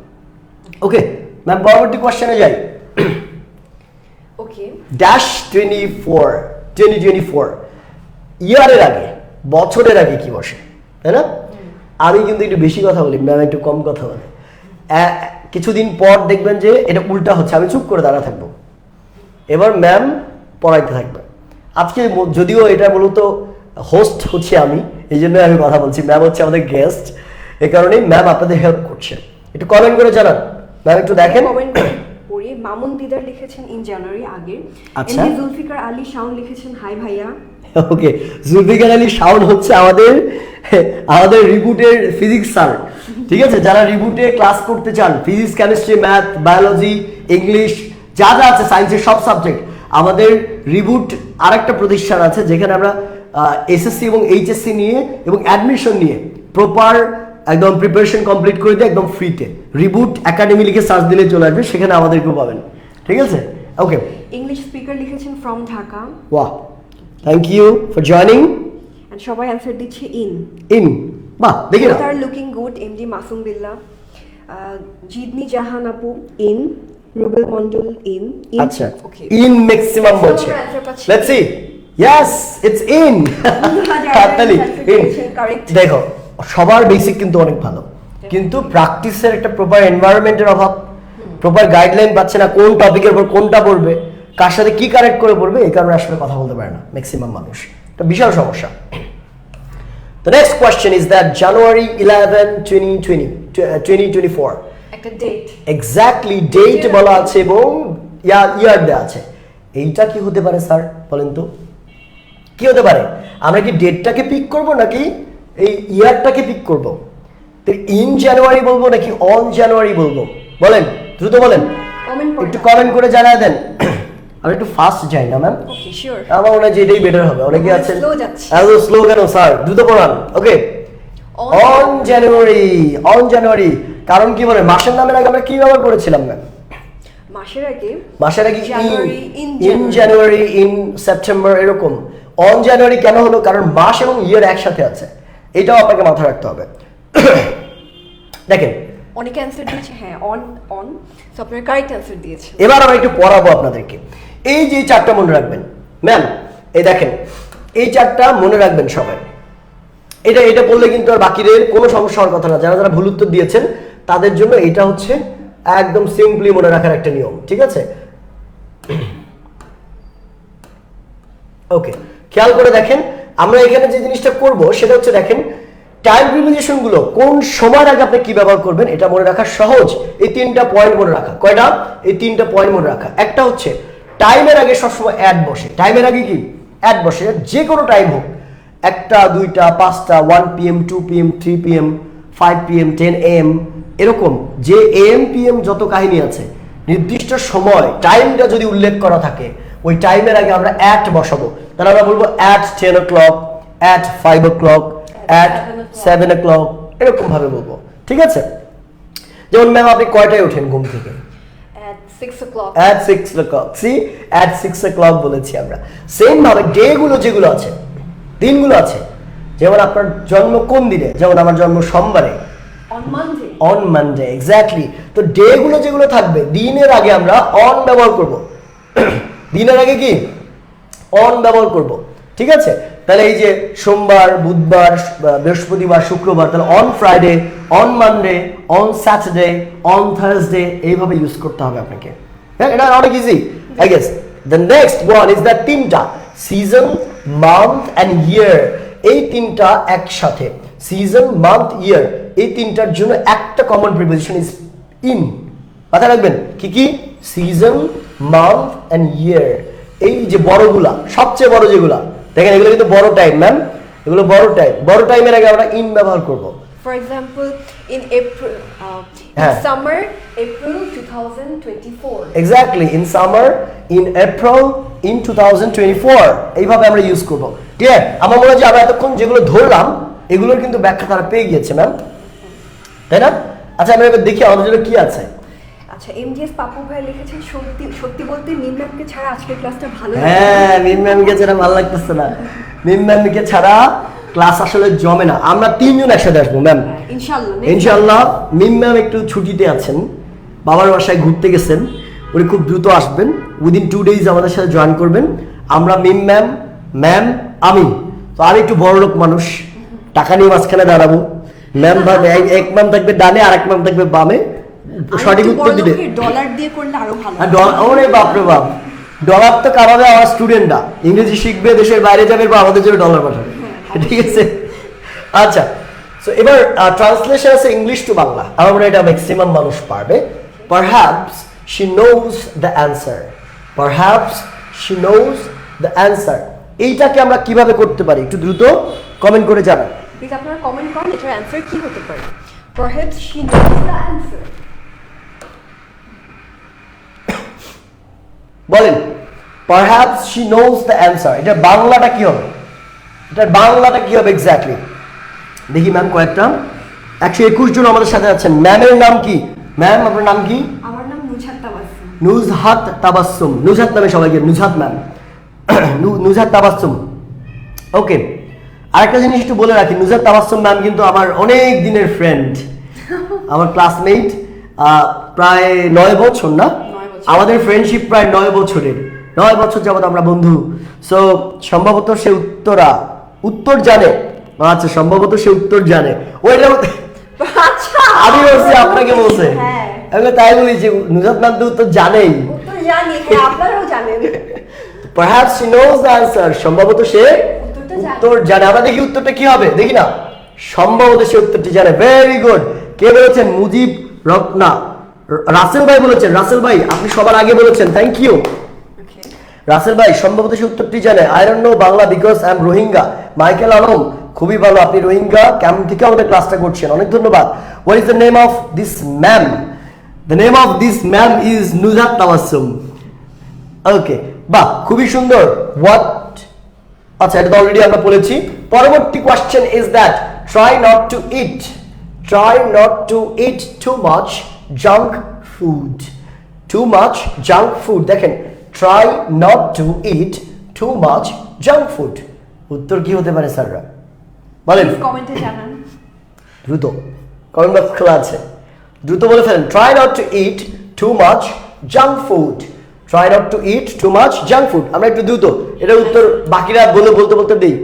ওকে ম্যাম, পরবর্তী কোশ্চেনে যাই। ওকে, -24 ইয়ারের আগে, বছরের আগে কি বসে, তাই না? আমি কিন্তু একটু বেশি কথা বলি, ম্যাম একটু কম কথা বলে। কিছুদিন পর দেখবেন যে এটা উল্টা হচ্ছে, আমি চুপ করে দাঁড়া থাকবো, এবার ম্যাম পড়াইতে থাকবে। আজকে যদিও এটা মূলত হোস্ট হচ্ছে আমি, এই জন্য আমি কথা বলছি, ম্যাম হচ্ছে আমাদের গেস্ট, এই কারণেই ম্যাম আপনাদের হেল্প করছে। একটু কমেন্ট করে জানান ম্যাম, একটু দেখেন। কমেন্ট পড়ি। মামুন দিদার লিখেছেন ইন জানুয়ারি আগে। আচ্ছা, জুলফিকার আলী শাওন লিখেছেন হাই ভাইয়া। ওকে, জুলফিকার আলী শাওন হচ্ছে আমাদের রিবুটের ফিজিক্স স্যার, ঠিক আছে? যারা রিবুটে ক্লাস করতে চান, physics, chemistry, math, biology, English, যা যা আছে সায়েন্সের সব সাবজেক্ট, আমাদের রিবুট আরেকটা প্রতিষ্ঠান আছে যেখানে আমরা এসএসসি এবং এইচএসসি নিয়ে এবং অ্যাডমিশন নিয়ে প্রপার একদম প্রিপারেশন কমপ্লিট করে দিয়ে একদম ফ্রিতে রিবুট একাডেমি লিখে সার্চ দিলে চলে আসবে, সেখানে আমাদেরকেও পাবেন, ঠিক আছে? ওকে, ইংলিশ স্পিকার লিখেছেন ফ্রম ঢাকা। ওয়াহ, thank you for joining. And সবাই অ্যানসার দিচ্ছে ইন। বাহ, দেখি না, আর looking good MD Masum Billah. Zidni Jahan আপু ইন। রুবেল মন্ডল ইন। আচ্ছা, ইন ম্যাক্সিমাম বলছে। Let's see, yes it's in. তাড়াতাড়ি ইন। দেখো, সবার বেসিক কিন্তু অনেক ভালো, কিন্তু প্র্যাকটিসের একটা প্রপার এনভায়রনমেন্টের অভাব, প্রপার গাইডলাইন পাচ্ছে না, কোন টপিকের উপর কোনটা পড়বে, কার সাথে কি কানেক্ট করে পড়বে, এই কারণে আসলে কথা বলতে পারে না ম্যাক্সিমাম মানুষ। এটা বিশাল সমস্যা। The next question is that January 11, 2024 একটা ডেট, এক্স্যাক্টলি ডেট বলা আছে এবং ইয়ার দেওয়া আছে। এইটা কি হতে পারে স্যার, বলেন তো কি হতে পারে? আমরা কি ডেটটাকে পিক করব নাকি এই ইয়ারটাকে পিক করব? তো ইন জানুয়ারি বলবো নাকি অন জানুয়ারি বলবো, বলেন, দ্রুত বলেন, একটু কমেন্ট করে জানায় দেন। আমি একটু ফাস্ট যাই না ম্যাম? ওকে, শিওর। আমার মনে হয় যে এটাই বেটার হবে। অনেকে আছেন স্লো যাচ্ছে, এত স্লো কেন স্যার, দ্রুত পড়ান। ওকে, অন জানুয়ারি, কারণ কি বলে মাসের নামের আগে আমরা কি ব্যবহার করেছিলাম ম্যাম? মাসের আগে ইন জানুয়ারি, ইন সেপ্টেম্বর, এরকম। অন জানুয়ারি কেন হলো? কারণ মাস এবং ইয়ার একসাথে আছে, এটাও আপনাকে মাথায় রাখতে হবে। দেখেন, অনেকে অ্যান্সার দিয়েছে হ্যাঁ অন অন, সো আপনারা কারেক্ট অ্যান্সার দিয়েছেন। এবার আমরা একটু পড়াবো আপনাদেরকে। এই যে চারটা মনে রাখবেন ম্যাম, এই দেখেন এই চারটা মনে রাখবেন সবাই। এটা বললে কিন্তু আর বাকিদের কোনো সমস্যা হওয়ার কথা না। যারা যারা ভুল উত্তর দিয়েছেন তাদের জন্য এটা হচ্ছে একদম সিম্পলি মনে রাখার একটা নিয়ম, ঠিক আছে? ওকে, খেয়াল করে দেখেন আমরা এখানে যে জিনিসটা করব সেটা হচ্ছে দেখেন টাইম প্রিপোজিশন গুলো কোন সময়ের আগে আপনি কি ব্যবহার করবেন এটা মনে রাখা সহজ। এই তিনটা পয়েন্ট মনে রাখা। কয়টা? এই তিনটা পয়েন্ট মনে রাখা। একটা হচ্ছে টাইমের আগে সবসময় অ্যাড বসে। টাইমের আগে কি অ্যাড বসে? যে কোনো টাইম হোক, 1টা 2টা 5টা 1 PM 2 PM 3 PM 5 PM 10 AM, এরকম যে AM PM যত কাহিনী আছে নির্দিষ্ট সময় টাইমটা যদি উল্লেখ করা থাকে ওই টাইমের আগে আমরা অ্যাট বসাবো। তাহলে আমরা বলবো at 10 o'clock, at 5 o'clock, at 7 o'clock, এরকম ভাবে বলবো, ঠিক আছে? যেমন ম্যাম আপনি কয়টায় ওঠেন ঘুম থেকে? at 6 o'clock। at 6 o'clock, see at 6 o'clock বলেছি আমরা। সেম ভাবে ডে গুলো যেগুলো আছে, দিনগুলো আছে, যেমন আপনার জন্ম কোন দিনে? যেমন আমার জন্ম সোমবারে, on Monday। on Monday, exactly। তো ডে গুলো যেগুলো থাকবে দিনের আগে আমরা on ব্যবহার করব। দিনের আগে কি on ব্যবহার করব, ঠিক আছে? তাহলে এই যে সোমবার, বুধবার, বৃহস্পতিবার, শুক্রবার, তাহলে on Friday, on Monday, on Saturday, on Thursday, এইভাবে ইউজ করতে হবে আপনাকে। হ্যাঁ, এটা অনেক easy I guess. The next one is the তিনটা সিজন, মান্থ অ্যান্ড ইয়ার। এই তিনটা একসাথে সিজন, মান্থ, ইয়ার, এই তিনটার জন্য একটা কমন প্রিপোজিশন ইজ ইন। মাথায় রাখবেন কি কি? সিজন, মান্থ অ্যান্ড ইয়ার। এই যে বড়গুলা, সবচেয়ে বড় যেগুলা দেখেন এগুলো কিন্তু বড় টাইম ম্যাম, এগুলো বড় টাইম। বড় টাইমের আগে আমরা ইন ব্যবহার করব। For example, in April, in summer, April 2024. Exactly, in summer, in April, in 2024, এইভাবে আমরা ইউজ করব। ঠিক আছে? আমার মনে হয় যে আমরা এতক্ষণ যেগুলো ধরলাম এগুলোর কিন্তু ব্যাখ্যা তারা পেয়ে গিয়েছে ম্যাম, তাই না? আচ্ছা আমরা এবার দেখি আমাদের জন্য কি আছে। আচ্ছা, এমজিএস পাপু ভাই লিখেছেন সত্যি সত্যি বলতে মিম ম্যামকে ছাড়া আজকের ক্লাসটা ভালো হ্যাঁ, মিম ম্যামকে ছাড়া ভালো লাগতেছে না। মিম ম্যামকে ছাড়া ক্লাস আসলে জমে না। আমরা তিনজন একসাথে আসবো ম্যাম ইনশাআল্লাহ। ইনশাআল্লাহ। মিম ম্যাম একটু ছুটিতে আছেন, বাবার বাসায় ঘুরতে গেছেন, উনি খুব দ্রুত আসবেন। উইদিন 2 days আমাদের সাথে জয়েন করবেন। আমরা মিম ম্যাম, ম্যাম, আমি তো আর একটু বড় লোক মানুষ, টাকা নিয়ে মাঝখানে দাঁড়াবো। ম্যাম ভাবে এক ম্যাম থাকবে ডানে আর এক ম্যাম থাকবে বামে, সঠিক উত্তর দিলে। ডলার দিয়ে করলে আরো ভালো। ওরে বাপ রে বাপ, ডলার তো কামাবে আমার স্টুডেন্টরা, ইংরেজি শিখবে, দেশের বাইরে যাবে, বা আমাদের জন্য ডলার পাঠাবে, ঠিক আছে? আচ্ছা, সো এবার ট্রান্সলেশন আছে ইংলিশ টু বাংলা। আমার মনে হয় এটা ম্যাক্সিমাম মানুষ পারবে। Perhaps she knows the answer, perhaps she knows the answer, এইটাকে আমরা কিভাবে করতে পারি একটু দ্রুত কমেন্ট করে জানান। প্লিজ আপনারা কমেন্ট করেন এটার অ্যান্সার কি হতে পারে। Perhaps she knows the answer। বলেন, perhaps she knows the answer, এটা বাংলাটা কি হবে? এটার বাংলাটা কি হবে এক্স্যাক্টলি? দেখি ম্যাম কয়েকটা। 121 জন আমাদের সাথে আছেন। ম্যামের নাম কি? ম্যাম আপনার নাম কি? আমার নাম নুজহাত তাবাসসুম। নুজহাত তাবাসসুম, নুজহাত নামে সবাইকে নুজহাত ম্যাম, নুজহাত তাবাসসুম। ওকে, আরেকটা জিনিস একটু বলে রাখি, নুজহাত তাবাসসুম ম্যাম কিন্তু আমার অনেক দিনের ফ্রেন্ড, আমার ক্লাসমেট, প্রায় 9 বছর না, আমাদের ফ্রেন্ডশিপ প্রায় 9 বছরের, 9 বছর যাবত আমরা বন্ধু। সো সম্ভবত সে উত্তর জানে। আচ্ছা, সম্ভবত সে উত্তর জানে। ওইটা আমি বলছি আপনাকে বলছে, আমি তাই বলি যে নুজহাত ম্যাম তো উত্তর জানেই। উত্তর জানি, হ্যাঁ আপনারাও জানেন। Perhaps she knows the answer, সম্ভবত সে উত্তর জানে। আমরা দেখি উত্তরটা কি হবে, দেখি না। সম্ভবত সে উত্তরটি জানে। Very good. কে বলেছেন? মুজিব রত্না, রাসেল ভাই বলেছেন। রাসেল ভাই আপনি সবার আগে বলেছেন, থ্যাংক ইউ। রাসেল ভাই সম্ভবত সে উত্তরটি জানে। I don't know Bangla because I M Rohingya. Michael Alam, খুবই ভালো, আপনি রোহিঙ্গা কেমন থেকে আমাদের ক্লাসটা করছেন, অনেক ধন্যবাদ। What is the name of this ma'am? The name of this ma'am is Nuzhat Tabassum. Okay, বাহ, খুবই সুন্দর। হোয়াট, আচ্ছা এটা তো অলরেডি আমরা বলেছি। পরবর্তী question is that try not to eat, try not to eat too much junk food, too much junk food. দেখেন, try not to eat too much junk food, উত্তর কি হতে পারে স্যাররা বলেন? কমেন্টে জানান দ্রুত, কমেন্ট বক্স খোলা আছে। দ্রুত বলে ফেলেন, try not to eat too much junk food. Try not to eat too much junk food. আমরা একটু দ্রুত এটার উত্তর বাকিরা বলতে দিই।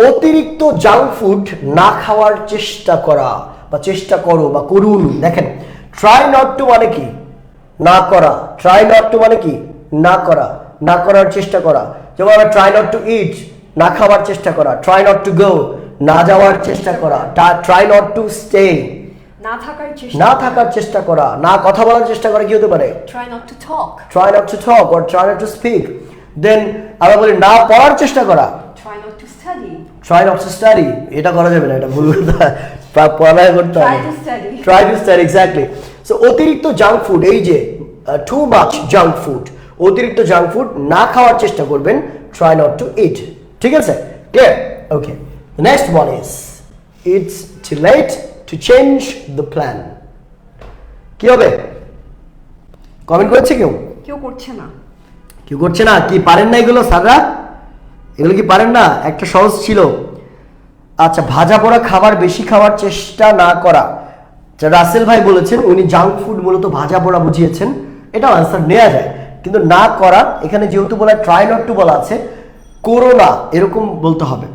অতিরিক্ত জাঙ্ক ফুড না খাওয়ার চেষ্টা করা বা চেষ্টা করো বা করুন। দেখেন, ট্রাই নট টু মানে কি? না করা। ট্রাই নট টু মানে কি? না করা, না করার চেষ্টা করা। যেমন আমরা ট্রাই নট টু ইট, না খাওয়ার চেষ্টা করা। ট্রাই নট টু গো, না যাওয়ার চেষ্টা করা। ট্রাই নট টু স্টে, না থাকার চেষ্টা করা। না কথা বলার চেষ্টা করা কি হতে পারে? try not to talk or try not to speak. Then আমরা বলি না পড়ার চেষ্টা করা, try not to study। এটা করা যাবে না, এটা ভুল কথা। পড়ালেখা করতে হবে, try to study exactly. So অতিরিক্ত জাঙ্ক ফুড, এই যে too much junk food, অতিরিক্ত জাঙ্ক ফুড না খাওয়ার চেষ্টা করবেন, try not to eat। ঠিক আছে, clear? Okay, the next one is it's too late to change the plan। কি হবে? কমেন্ট করেছে কেউ করছে না? কেউ করছে না? কি পারেন না এগুলো স্যাররা? এগুলো কি পারেন না? একটা সহজ ছিল। আচ্ছা, ভাজা পোড়া খাবার বেশি খাওয়ার চেষ্টা না করা। রাসেল ভাই বলেছেন, উনি জাঙ্ক ফুড মূলত ভাজা পোড়া বুঝিয়েছেন। এটাও আনসার নেওয়া যায়, কিন্তু না করা এখানে যেহেতু বলা ট্রাই নট টু বলা আছে, করো না এরকম বলতে হবে।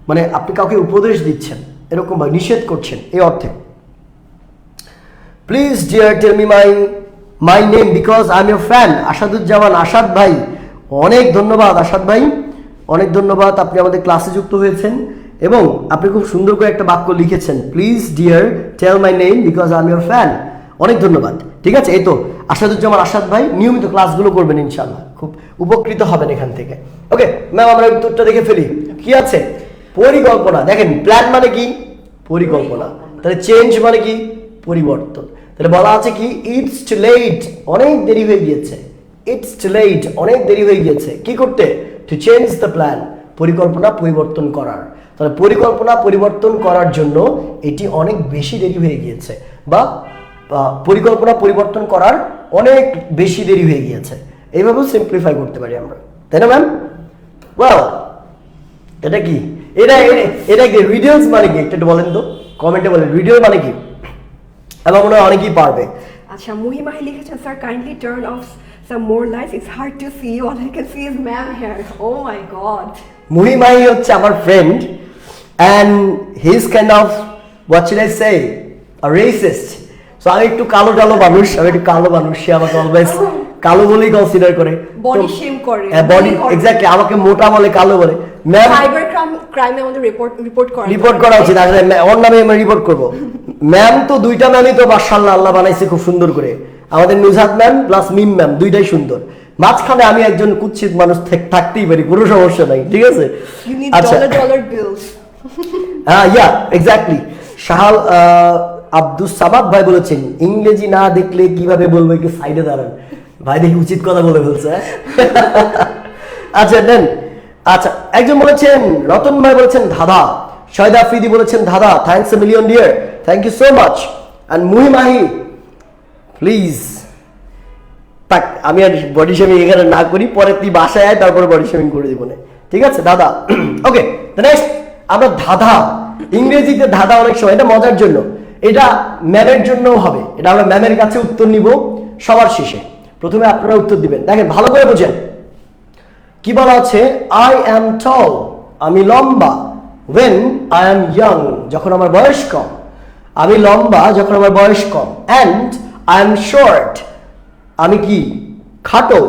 মানে আপনি কাউকে উপদেশ দিচ্ছেন এরকম ভাবে, নিষেধ করছেন এই অর্থে। Please dear tell me my name because I am your fan. Asaduzzaman, Asad ভাই, অনেক ধন্যবাদ আসাদ ভাই, অনেক ধন্যবাদ। আপনি আমাদের ক্লাসে যুক্ত হয়েছেন এবং আপনি খুব সুন্দর করে একটা বাক্য লিখেছেন, please dear tell my name because I am your fan. অনেক ধন্যবাদ। ঠিক আছে, এই তো আসাদুজ্জামান আসাদ ভাই, নিয়মিত ক্লাসগুলো করবেন ইনশাআল্লাহ, খুব উপকৃত হবেন এখান থেকে। ওকে ম্যাম, আমরা উত্তরটা দেখে ফেলি। কি আছে? পরিকল্পনা। দেখেন, প্ল্যান মানে কি? পরিকল্পনা। তাহলে চেঞ্জ মানে কি? পরিবর্তন। তাহলে বলা আছে কি? ইটস টু লেট, অনেক দেরি হয়ে গিয়েছে। ইটস টু লেট, অনেক দেরি হয়ে গিয়েছে। কি করতে? টু চেঞ্জ দ্য প্ল্যান, পরিকল্পনা পরিবর্তন করার। তাহলে পরিকল্পনা পরিবর্তন করার জন্য এটি অনেক বেশি দেরি হয়ে গিয়েছে, বা পরিকল্পনা পরিবর্তন করার অনেক বেশি দেরি হয়ে গিয়েছে। এইভাবেও সিম্পলিফাই করতে পারি আমরা, তাই না ম্যাম? ওয়াও, এটা কি? এটা কি রিডলস মানে কি? একটু বলেন তো, কমেন্টে বলেন রিডল মানে কি। আমার মনে হয় অনেকেই পারবে। আচ্ছা, মুহিমাহি লিখেছেন, sir kindly turn off some more lights, it's hard to see, all I can see is ma'am here। Oh my god, মুহিমাহি হচ্ছে আমার friend, and he's kind of, what should I say, a racist। So আমি একটু কালো মানুষ, সে আমাকে অলওয়েজ কালো বলেই কনসিডার করে, বডি শেম করে। বডি এক্স্যাক্টলি, আমাকে মোটা বলে, কালো বলে। ম্যাম, সাইবার ক্রাইমে আমাদের রিপোর্ট করা উচিত। আসলে ওর নামে আমরা রিপোর্ট করব। ম্যাম তো দুইটা ম্যামই তো মাশাআল্লাহ আল্লাহ বানাইছে খুব সুন্দর করে। আমাদের নুজহাত ম্যাম প্লাস মিম ম্যাম, দুইটাই সুন্দর। মাঝখানে আমি একজন কুৎসিত মানুষ থাকতেই পারি, কোনো সমস্যা নাই। ঠিক আছে, আচ্ছা, ডলার বিলস। হ্যাঁ, ইয়া এক্স্যাক্টলি। শাহাল আব্দুস সামাদ ভাই বলেছেন, ইংরেজি না দেখলে কিভাবে বলবো, একটু সাইডে দাঁড়ান। ভাই দেখি উচিত কথা বলে ফেলছে। আচ্ছা দেন, আচ্ছা একজন বলেছেন, রতন ভাই বলেছেন ধাঁধা, শহীদ আফ্রিদি বলেছেন ধাঁধা, thanks a million dear, thank you so much. And মুহিমাহি প্লিজ, তাক আমি আর বডি শেমিং এখানে না করি, পরে তুই বাসায় আয়, তারপরে বডি শেমিং করে দিব না। ঠিক আছে দাদা? ওকে, নেক্সট আমরা ধাঁধা, ইংরেজিতে ধাঁধা অনেক সময়, এটা মজার জন্য, এটা ম্যামের জন্যও হবে। এটা আমরা ম্যামের কাছে উত্তর নিব সবার শেষে, প্রথমে আপনারা উত্তর দিবেন। দেখেন ভালো করে বোঝেন কি বলা আছে। আই অ্যাম টল, আমি লম্বা। when I am young, যখন আমার বয়স কম। আমি লম্বা যখন আমার বয়স কম। and I am short, আমি কি? খাটো।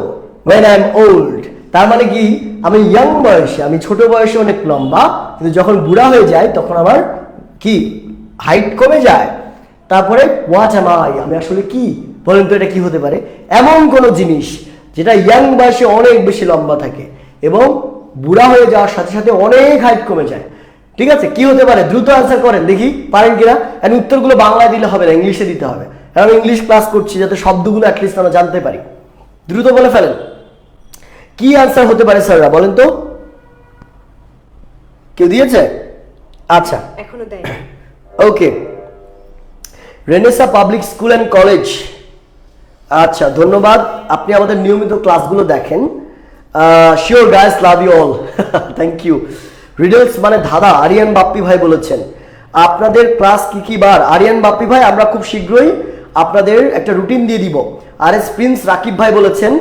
when I am old, তার মানে কি? আমি ইয়াং বয়সে, আমি ছোট বয়সে অনেক লম্বা, কিন্তু যখন বুড়া হয়ে যায় তখন আমার কি? হাইট কমে যায়। তারপরে what am I, আমি আসলে কি? বলেন তো এটা কি হতে পারে? এমন কোন জিনিস যেটা ইয়াং বয়সে অনেক বেশি লম্বা থাকে এবং বুড়া হয়ে যাওয়ার সাথে সাথে অনেক হাইট কমে যায়। ঠিক আছে, কি হতে পারে? দ্রুত আনসার করেন দেখি, পারেন কিনা। এন্ড উত্তরগুলো বাংলায় দিলে হবে না, ইংলিশে দিতে হবে, কারণ ইংলিশ ক্লাস করছি যাতে শব্দগুলো অ্যাটলিস্ট আমরা জানতে পারি। দ্রুত বলে ফেলেন কি আনসার হতে পারে স্যাররা, বলেন তো। কেউ দিয়েছে? আচ্ছা, এখনো দেয়। ওকে, রেনেসা পাবলিক স্কুল অ্যান্ড কলেজ। আচ্ছা ধন্যবাদ, আপনি আমাদের নিয়মিত ক্লাসগুলো দেখেন। Sure guys, love you all, thank you. Riddles মানে ধাঁধা, আরিয়ান বাপ্পি ভাই বলেছেন। আপনাদের ক্লাস কি কি বার? আরিয়ান বাপ্পি ভাই, আমরা খুব শীঘ্রই আপনাদের একটা রুটিন দিয়ে দিব। আর এস প্রিন্স রাকিব ভাই বলেছেন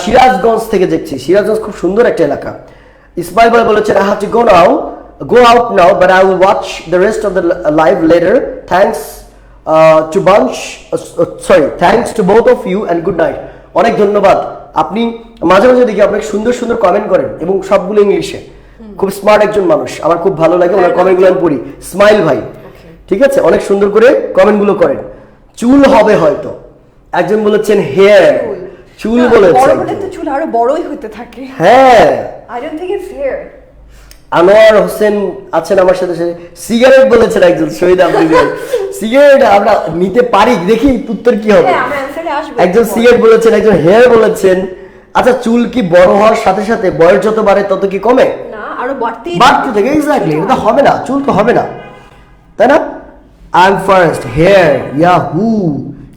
সিরাজগঞ্জ থেকে দেখছি, সিরাজগঞ্জ খুব সুন্দর একটা এলাকা। ইসমাইল ভাই বলেছেন I have to go out now but I will watch the rest of the live later. Thanks to both of you and good night. অনেক ধন্যবাদ। আপনি মাঝে মাঝে দেখি আপনাকে সুন্দর সুন্দর কমেন্ট করেন এবং সবগুলো ইংলিশে। খুব স্মার্ট একজন মানুষ, আমার খুব ভালো লাগে ওনার কমেন্টগুলো আমি পড়ি। ইসমাইল ভাই, ঠিক আছে, অনেক সুন্দর করে কমেন্টগুলো করেন। চুল হবে হয়তো, একজন বলেছেন হেয়ার, চুল বলেছেন, বড় হলে তো চুল আরো বড়ই হতে থাকে। হ্যাঁ, I don't think it's hair. Anwar Hossain আছেন আমার সাথে। সিগারেট বলেছেন একজন, শহীদ আফ্রিদি। সিগারেট আমরা নিতে পারি, দেখি উত্তর কি হবে। একজন সিগারেট বলেছেন, একজন হেয়ার বলেছেন। আচ্ছা, চুল কি বড় হওয়ার সাথে সাথে বয়স যত বাড়ে তত কি কমে? না, আরো বাড়তে থাকে। এক্স্যাক্টলি, এটা হবে না, চুল তো হবে না, তাই না? I am first here, Yahoo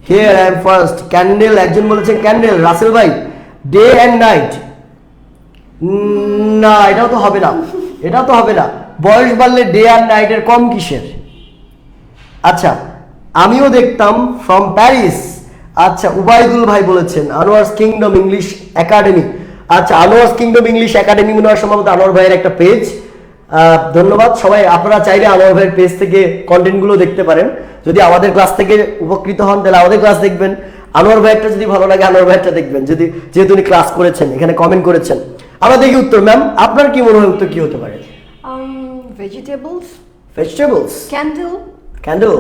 here, I am first. Candle একজন বলেছেন, ক্যান্ডেল। রাসেল ভাই ডে অ্যান্ড নাইট, না এটাও তো হবে না, এটাও তো হবে না। বয়স বাড়লে ডে আর নাইটের কম কিসের? আচ্ছা, আমিও দেখতাম ফ্রম প্যারিস। আচ্ছা, উবাইদুল ভাই বলেছেন আনোয়ার্স কিংডম ইংলিশ একাডেমি। আচ্ছা, আনোয়ার্স কিংডম ইংলিশ একাডেমি মনে হয় সম্ভবত আনোয়ার ভাইয়ের একটা পেজ। ধন্যবাদ সবাই। আপনারা চাইলে আনোয়ার ভাইয়ের পেজ থেকে কন্টেন্টগুলো দেখতে পারেন। যদি আমাদের ক্লাস থেকে উপকৃত হন তাহলে আমাদের ক্লাস দেখবেন, আনোয়ার ভাইয়েরটা যদি ভালো লাগে আনোয়ার ভাইয়েরটা দেখবেন, যদি যেহেতু উনি ক্লাস করেছেন, এখানে কমেন্ট করেছেন। আমরা দেখি উত্তর। ম্যাম, আপনার কি মনে হয় উত্তর কি হতে পারে? ভেজিটেবলস। Vegetables, candle. ক্যান্ডেল,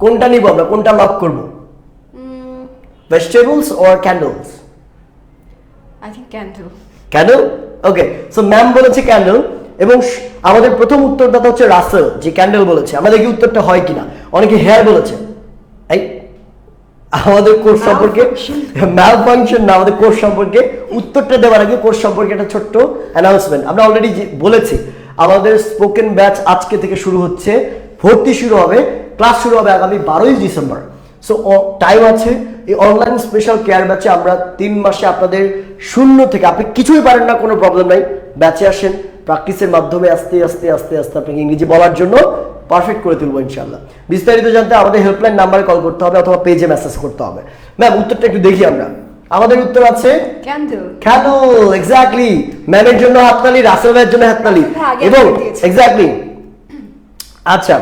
কোনটা নিব আমরা, কোনটা লক করব? Vegetables or candles? I think candle. Candle, okay. So ma'am বলেছে ক্যান্ডেল এবং আমাদের প্রথম উত্তরদাতা হচ্ছে রাসেল, যে ক্যান্ডেল বলেছে। আমরা দেখি উত্তরটা হয় কিনা। অনেকে হেয়ার বলেছে। এই আমাদের কোর্স সম্পর্কে ম্যাল ফাংশন না, আমাদের কোর্স সম্পর্কে উত্তরটা দেওয়ার আগে কোর্স সম্পর্কে একটা ছোট্ট অ্যানাউন্সমেন্ট। আমরা অলরেডি বলেছি আমাদের স্পোকেন ব্যাচ আজকে থেকে শুরু হচ্ছে, ভর্তি শুরু হবে, ক্লাস শুরু হবে আগামী 12ই ডিসেম্বর। সো টাইম আছে। এই অনলাইন স্পেশাল কেয়ার ব্যাচে আমরা 3 মাসে আপনাদের শূন্য থেকে, আপনি কিছুই পারেন না কোনো প্রবলেম নাই, ব্যাচে আসেন, প্র্যাকটিসের মাধ্যমে আস্তে আস্তে আস্তে আস্তে আপনাকে ইংরেজি বলার জন্য পারফেক্ট করে তুলবো ইনশাআল্লাহ। বিস্তারিত জানতে আমাদের হেল্পলাইন নাম্বারে কল করতে হবে অথবা পেজে মেসেজ করতে হবে। ম্যাম, উত্তরটা একটু দেখি আমরা। আমাদের উত্তর আছে ক্যান্ডেল। Candle, exactly. ম্যামের জন্য হাততালি, রাসেল ভাইয়ের জন্য হাততালি। এবং এক্স্যাক্টলি। আচ্ছা,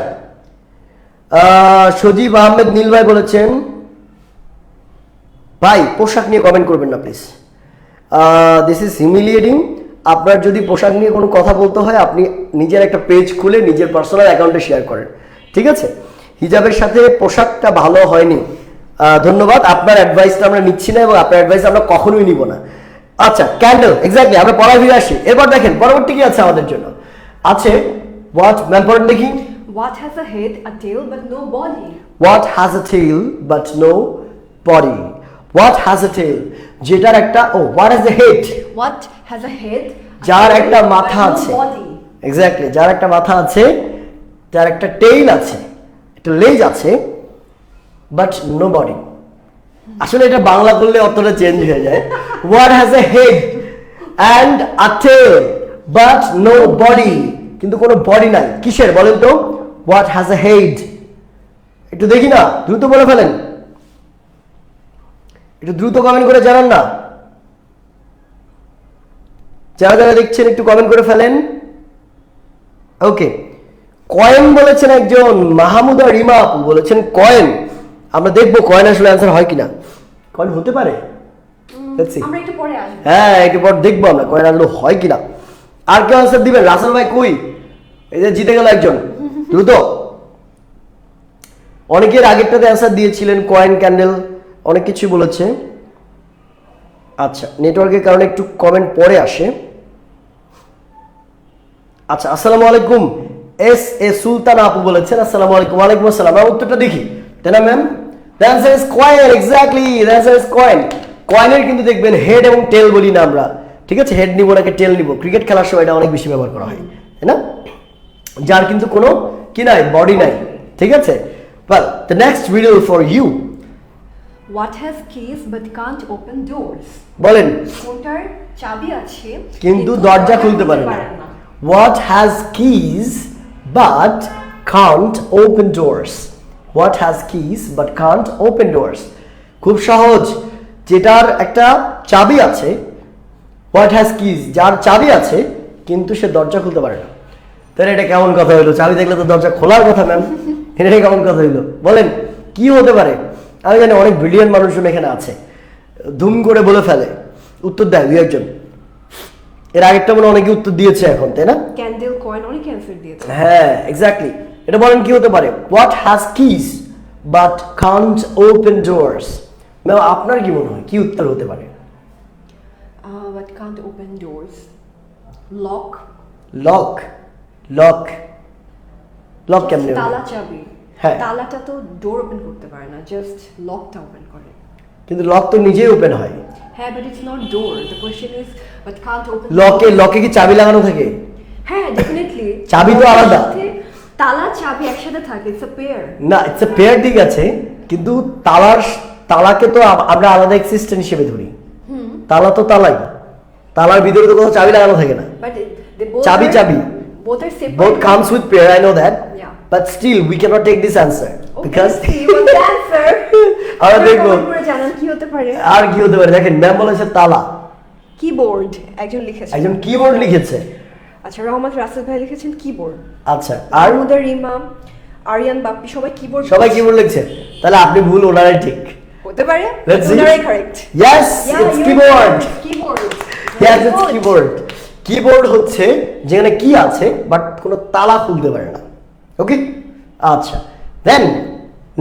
সজীব আহমেদ নীল ভাই বলেছেন, ভাই পোশাক নিয়ে কমেন্ট করবেন না প্লিজ, দিস ইজ হিউমিলিয়েটিং। আপনার যদি পোশাক নিয়ে কোনো কথা বলতে হয় আপনি নিজের একটা পেজ খুলে নিজের পার্সোনাল অ্যাকাউন্টে শেয়ার করেন, ঠিক আছে? হিজাবের সাথে পোশাকটা ভালো হয়নি। ধন্যবাদ, আপনার অ্যাডভাইসটা আমরা নিচ্ছি না এবং আপনার অ্যাডভাইস আমরা কখনোই নিব না। আচ্ছা, ক্যান্ডেল, এক্স্যাক্টলি। আমরা পড়ায় ফিরে আসি। এরপর দেখেন পরবর্তী কি আছে আমাদের জন্য। আছে হোয়াট, ম্যাম পড়েন দেখি। What has a head, a tail, but no body? What has a tail but no body? What has a tail? যেটার একটা, what has a head? What has a head? যার একটা মাথা আছে। এক্স্যাক্টলি, যার একটা মাথা আছে, যার একটা টেইল আছে, একটা লেজ আছে, বাট নো বডি। আসলে এটা বাংলা করলে অতটা চেঞ্জ হয়ে যায়। What has a head and a tail but no body? কিন্তু কোনো বডি নাই। কিসের বলেন তো? What has a head? একটু দেখি না, দ্রুত বলে ফেলেন, একটু দ্রুত কমেন্ট করে জানান না। যারা যারা দেখছেন একটু কমেন্ট করে ফেলেন। ওকে, কয়েন বলেছেন একজন, মাহমুদা রিমা আপু বলেছেন কয়েন। আমরা দেখবো কয়েন আসলে অ্যান্সার হয় কিনা। কয়েন হতে পারে, আমরা একটু পরে আসবো। হ্যাঁ, একটু পর দেখবো আমরা কয়েন আসলে হয় কিনা। আর কেউ অ্যান্সার দিবেন? রাসেল ভাই কই? এই যে জিতে গেল একজন, দ্রুত। অনেকের আগেরটাতে অ্যান্সার দিয়েছিলেন, কয়েন, ক্যান্ডেল, অনেক কিছু বলেছে। আচ্ছা, নেটওয়ার্কের কারণে একটু কমেন্ট পরে আসে। আচ্ছা, আসসালামু আলাইকুম। এস এ সুলতান আপু বলেছেন আসসালামু আলাইকুম। ওয়ালাইকুম আসসালাম। আমরা উত্তরটা দেখি, তাই না ma'am? The answer is coin, exactly, the answer is coin. কয়েনের কিন্তু দেখবেন হেড এবং টেল বলি না আমরা, ঠিক আছে? হেড নিব নাকি টেল নিব, ক্রিকেট খেলার সময় এটা অনেক বেশি ব্যবহার করা হয়, তাই না? যার কিন্তু কোনো কি নাই, বডি নাই, ঠিক আছে? Well, the next video for you. What has keys but can't open doors? বলেন। কোনটার চাবি আছে কিন্তু দরজা খুলতে পারে না। What has keys but can't open doors? What has keys but can't open doors? খুব সহজ, যেটার একটা চাবি আছে, What has keys, যার চাবি আছে কিন্তু সে দরজা খুলতে পারে না। তাহলে এটা কেমন কথা হলো? চাবি দেখলে তো দরজা খোলার কথা ম্যাম, এটা কেমন কথা হলো বলেন? কি হতে পারে? আমি জানি অনেক ব্রিলিয়ান্ট মানুষজন এখানে আছে, ধুম করে বলে ফেলে, উত্তর দেয় দুই একজন। এর আগেরটা মনে অনেকে উত্তর দিয়েছে এখন, তাই না? ক্যান্ডেল কয়েন অনেক অ্যান্সার দিয়েছে। হ্যাঁ এক্স্যাক্টলি, এটা বলেন কি হতে পারে? What has keys but can't open doors. Ma'am আপনার কি মনে হয় কি উত্তর হতে পারে? But can't open doors. Lock. Lock, lock, lock কেমনে? তালা চাবি। হ্যাঁ। তালাটা তো ডোর ওপেন করতে পারে না, জাস্ট লকটা ওপেন করে। কিন্তু লক তো নিজেই ওপেন হয়। হ্যাঁ, but it's not door. The question is, but can't open. লকে কি চাবি লাগানো থাকে? হ্যাঁ, definitely. চাবি তো আলাদা। তালা চাবি একসাথে থাকে, it's a pair. না, ইটস এ পেয়ার, ঠিক আছে, কিন্তু তালাকে তো আমরা আলাদা এক্সিস্টেন্স হিসেবে ধরি। তালা তো তালাই, তালার ভিতরে তো কোনো চাবি লাগানো থাকে না। But they both চাবি are, চাবি both are separate. both comes with pair, I know that, Yeah. but still we cannot take this answer because Okay, you want the answer? আমরা দেখবো পুরো জানান কি হতে পারে। আর কি হতে পারে। দেখেন ম্যাম বলেছে তালা, কিবোর্ড একজন লিখেছে। একজন কিবোর্ড লিখেছে। আচ্ছা, রহমত রাসেল ভাই লিখেছেন কিবোর্ড। আচ্ছা, আর আমাদের ইমাম, আরিয়ান বাপ্পি সবাই কিবোর্ড। সবাই কিবোর্ড লিখছে, তাহলে আপনি ভুল, ওনারাই ঠিক। হতে পারে, Let's see. ওনারাই correct. Yes, it's keyboard. Keyboard. Yes, it's keyboard. Keyboard হচ্ছে যেখানে কি আছে বাট কোনো তালা খুলতে পারে না। ওকে, আচ্ছা, দেন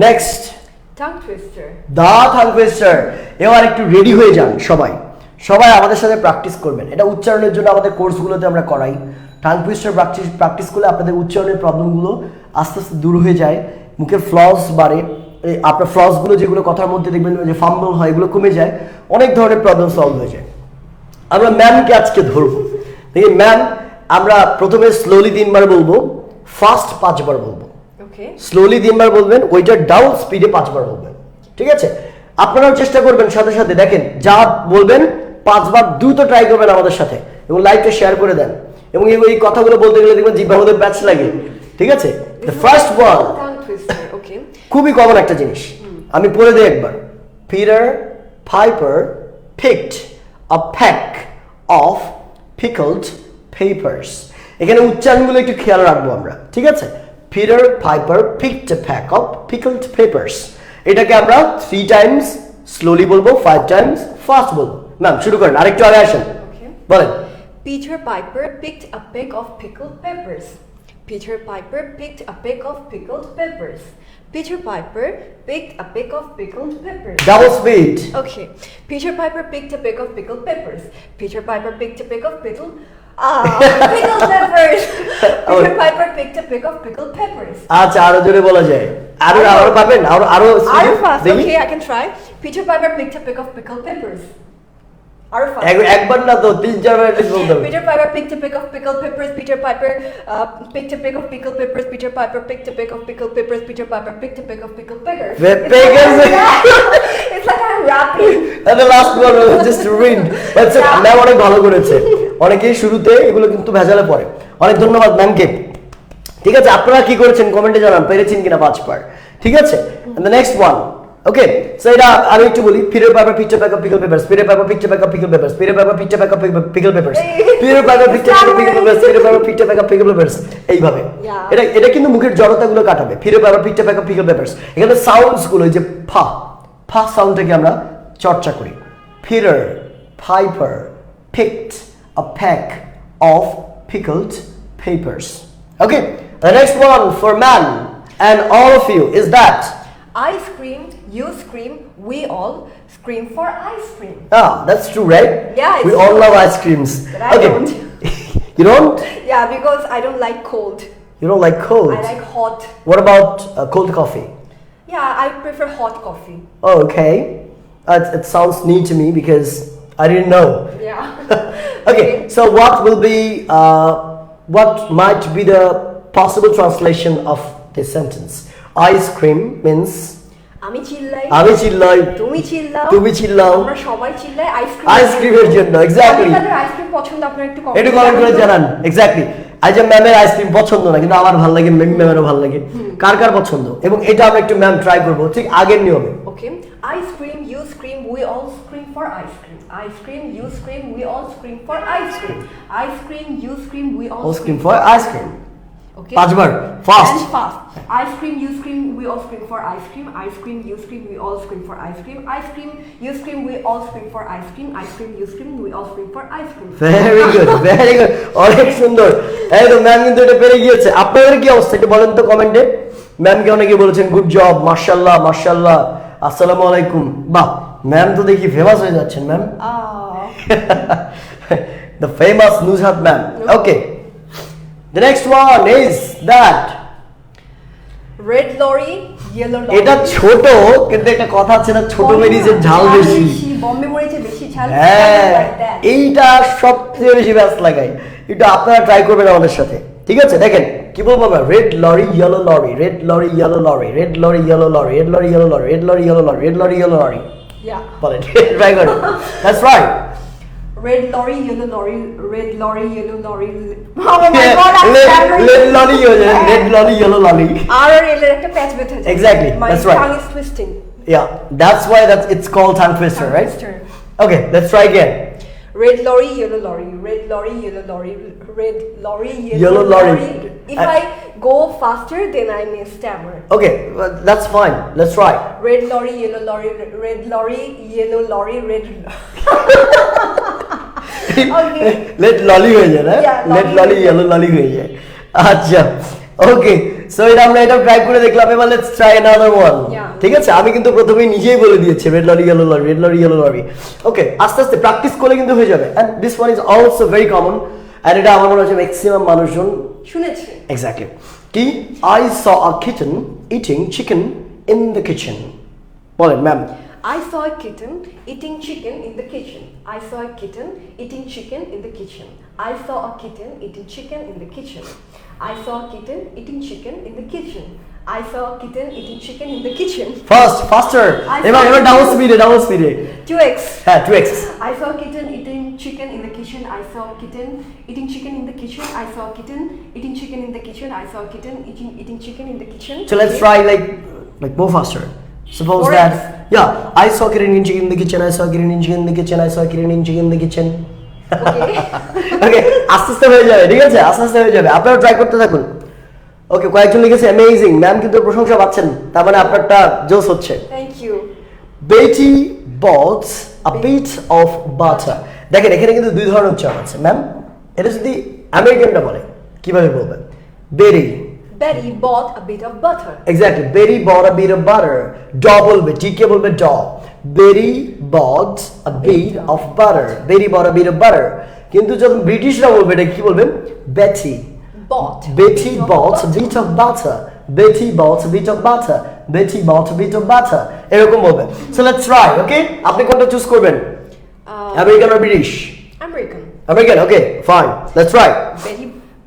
নেক্সট টাং টুইস্টার। দা থাং টুইস্টার। এবার একটু রেডি হয়ে যান সবাই, সবাই আমাদের সাথে প্র্যাকটিস করবেন। এটা উচ্চারণের জন্য আমাদের কোর্সগুলোতে আমরা করাই। টাং টুইস্টার প্র্যাকটিস করলে আপনাদের উচ্চারণের প্রবলেমগুলো আস্তে আস্তে দূর হয়ে যায়, মুখের ফ্লস বাড়ে, আপনার ফ্লসগুলো যেগুলো কথার মধ্যে দেখবেন যে ফাম্বল হয় এগুলো কমে যায়, অনেক ধরনের প্রবলেম সলভ হয়ে যায়। আমরা ম্যামকে আজকে ধরবো। দেখি ম্যাম, আমরা প্রথমে স্লোলি 3 বার বলবো, ফাস্ট 5 বার বলবো। ওকে, স্লোলি 3 বার বলবেন, ওইটা ডাউন স্পিডে 5 বার বলবেন, ঠিক আছে? আপনারাও চেষ্টা করবেন সাথে সাথে, দেখেন যা বলবেন 5 বার দ্রুত ট্রাই করবেন আমাদের সাথে, এবং লাইভটা শেয়ার করে দেন, এবং এই কথাগুলো বলতে গেলে দেখবেন জিহ্বার মধ্যে প্যাচ লাগে, ঠিক আছে? The first one, tongue twister. Okay, খুবই কমন একটা জিনিস, আমি পড়ে দিই একবার। Peter Piper picked a peck of pickled peppers. এখানে উচ্চারণগুলো একটু খেয়াল রাখবো আমরা, ঠিক আছে? Peter Piper picked a peck of pickled peppers. এটাকে আমরা 3 টাইমস স্লোলি বলবো, 5 টাইমস ফাস্ট বলবো। ম্যাম শুরু করেন, আরেকটু আগে আসেন, বলেন। Peter Piper picked a peck of pickled peppers. Peter Piper picked a peck of pickled peppers. Peter Piper picked a peck of pickled peppers. Double speed. Okay. Peter Piper picked a peck of pickled peppers. Peter Piper picked a peck of pickled peppers. Peter Piper picked a peck of pickled peppers. আচ্ছা, আরো জোরে বলা যায়, আরো পাবেন, আরো fast. Okay, I can try. Peter Piper picked a peck of pickled peppers. একবার না তো 3-4 বার বলতে হবে। Peter Piper picked a peck of pickled peppers. Peter Piper picked a peck of pickled peppers. Peter Piper picked a peck of pickled peppers. Peter Piper picked a peck of pickled peppers. It's like I'm rapping. And the last one was just ruined. But ma'am অনেক ভালো করেছে, অনেকেই শুরুতে এগুলো কিন্তু ভেজালে পড়ে। অনেক ধন্যবাদ ম্যামকে। ঠিক আছে, আপনারা কি করেছেন কমেন্টে জানান, পেরেছেন কিনা 5 বার, ঠিক আছে? And the next one, okay, so এটা আমি একটু বলি। Peter Piper picked a peck of pickled peppers. Peter Piper picked a peck of pickled peppers. Peter Piper picked a peck of pickled peppers. Peter Piper picked a peck of pickled peppers. Peter Piper picked a peck of pickled peppers. এইভাবে এটা কিন্তু মুখের জড়তাগুলো কাটাবে। Peter Piper picked a peck of pickled peppers. এখানে সাউন্ডস গুলো যে ফা সাউন্ডটাকে আমরা চর্চা করি। Peter Piper picked a peck of pickled peppers. Okay, the next one for man and all of you is that I screamed, you scream, we all scream for ice cream. That's true, right? Yeah, we all love ice creams. But I don't. You don't? Yeah, because I don't like cold. You don't like cold? I like hot. What about cold coffee? Yeah, I prefer hot coffee. Oh, okay. It sounds neat to me because I didn't know. Yeah. Okay, so what will be, what might be the possible translation of this sentence? Ice cream means আমি চিল্লাই, তুমি চিল্লাও, আমরা সবাই চিল্লাই আইসক্রিমের জন্য। এক্স্যাক্টলি। আপনাদের আইসক্রিম পছন্দ, আপনারা একটু কমেন্ট করে জানান। এক্স্যাক্টলি। আজ ম্যামের আইসক্রিম পছন্দ না কিন্তু আমার ভালো লাগে, ম্যামেরও ভালো লাগে। কার কার পছন্দ? এবং এটা আমরা একটু ম্যাম ট্রাই করবো ঠিক আগের নিয়মে। Okay. Ice cream, you scream, we all scream for ice cream. Ice cream, you scream, we all scream for ice cream. Ice cream, you scream, we all scream for ice cream. Okay. 5 bar fast. And fast. Ice cream, you scream, we all scream for ice cream. Ice cream, you scream, we all scream for ice cream. Ice cream, you scream, we all scream for ice cream. Ice cream, you scream, we all scream for ice cream. Very good, very good, অনেক সুন্দর। এই তো ম্যাম কিন্তু এটা পেরে গিয়েছে। আপনাদের কি অবস্থা একটু বলেন তো কমেন্টে। ম্যামকে অনেকে বলেছেন গুড জব, মাশাআল্লাহ মাশাআল্লাহ, আসসালামু আলাইকুম। বাহ, ম্যাম তো দেখি ফেমাস হয়ে যাচ্ছেন ma'am. The famous Nuzhat ma'am. Okay. The next one is that Red lorry, yellow lorry. এটা ছোট কিন্তু একটা কথা আছে না, ছোট মরিচের ঝাল বেশি। বম্বে মরিচের বেশি ঝাল। হ্যাঁ, এইটা সবচেয়ে বেশি ব্যাস লাগাই। এটা আপনারা ট্রাই করবেন আমাদের সাথে, ঠিক আছে? দেখেন কি বলবো আমরা, red lorry yellow lorry, red lorry yellow lorry, red lorry yellow lorry, red lorry yellow lorry, red lorry yellow lorry, red lorry yellow lorry. Yeah. বলেন, ট্রাই করুন। That's right. Red lorry, yellow lorry, red lorry, yellow lorry. Oh my god, red lorry, red lorry, yellow lorry. R or L এর একটা প্যাচ বেঁধে যায়। Exactly, My that's right. tongue is twisting. Yeah, that's why it's called tongue twister, right? Twister. Okay, let's try again. Red lorry, yellow lorry, red lorry, yellow lorry, red lorry, Yellow yellow lorry. lorry. If I go faster, then I may stammer. Okay, well, that's fine. Let's try. Red lorry, yellow lorry, red lorry, yellow lorry, red. Okay. Let lolly হয়ে যায় না? Yeah, Let lolly lolly yellow lolly হয়ে যায়। আচ্ছা, ওকে, সো এটা আমরা এটা ট্রাই করে দেখলাম। এবার let's try another one. Yeah. ঠিক আছে, আমি কিন্তু প্রথমেই নিজেই বলে দিয়েছি red lorry yellow lorry, red lorry yellow lorry. Okay, আস্তে আস্তে প্র্যাকটিস করলে কিন্তু হয়ে যাবে। And this one is also very common, and এটা আমার মনে হচ্ছে ম্যাক্সিমাম মানুষজন শুনেছি। এক্স্যাক্টলি। কি, I saw a kitten eating chicken in the kitchen. বলেন ma'am. I saw a kitten eating chicken in the kitchen. I saw a kitten eating chicken in the kitchen. I saw a kitten eating chicken in the kitchen. I saw a kitten eating chicken in the kitchen. I saw a kitten eating chicken in the kitchen. Fast, ফাস্টার। এবার ডাবল স্পিডে, ডাবল স্পিডে। 2x. হ্যাঁ, 2x. I saw a kitten eating chicken in the kitchen. I saw a kitten eating chicken in the kitchen. I saw a kitten eating chicken in the kitchen. I saw a kitten eating chicken in the kitchen. So let's try like more faster. Suppose More that, X. yeah, I saw kitten eating chicken in the kitchen. I saw kitten eating chicken in the kitchen. I saw kitten eating chicken in the kitchen. Okay. Okay, আস্তে আস্তে হয়ে যাবে, ঠিক আছে? আস্তে আস্তে হয়ে যাবে। আপনারা ট্রাই করতে থাকুন। ওকে, কয়েকজন লিখেছে অ্যামেজিং, ম্যাম কিন্তু প্রশংসা পাচ্ছেন, তার মানে আপনারটা জোস হচ্ছে। Thank you. Betty bought a bit of butter. দেখেন এখানে কিন্তু দুই ধরনের উচ্চারণ আছে ম্যাম। এটা যদি আমেরিকানটা বলে কিভাবে বলবেন? বেরি। Betty bought a bit of butter. Exactly. Betty bought a bit of butter. Daw বলবে, টিকে বলবে ড। Betty bought a bit of butter. Betty bought a bit of butter. কিন্তু যখন ব্রিটিশরা বলবে এটা কি বলবেন? Betty. Bought. Betty bought a bit of butter. Betty bought a bit of butter. Betty bought a bit of butter. এরকম বলবে। So let's try, okay? আপনি কোনটা চুজ করবেন? American or British? American. American, okay, fine. Let's try.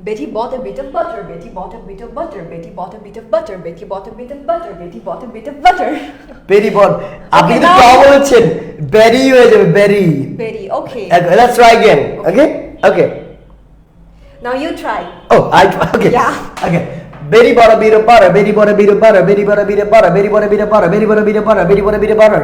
Betty bought a bit of butter. Betty bought a bit of butter. Betty bought a bit of butter. Betty bought a bit of butter. Betty bought a bit of butter. Betty bought. আপনি Okay, কিন্তু now- ট বলেছেন, বেরি হয়ে যাবে, বেরি। Betty, okay. Okay, let's try again. Okay? Okay. Now you try. Oh, okay. Yeah. Okay. Betty bought a bit of butter. Betty bought a bit of butter. Betty bought a bit of butter. Betty bought a bit of butter. Betty bought a bit of butter. Betty bought a bit of butter.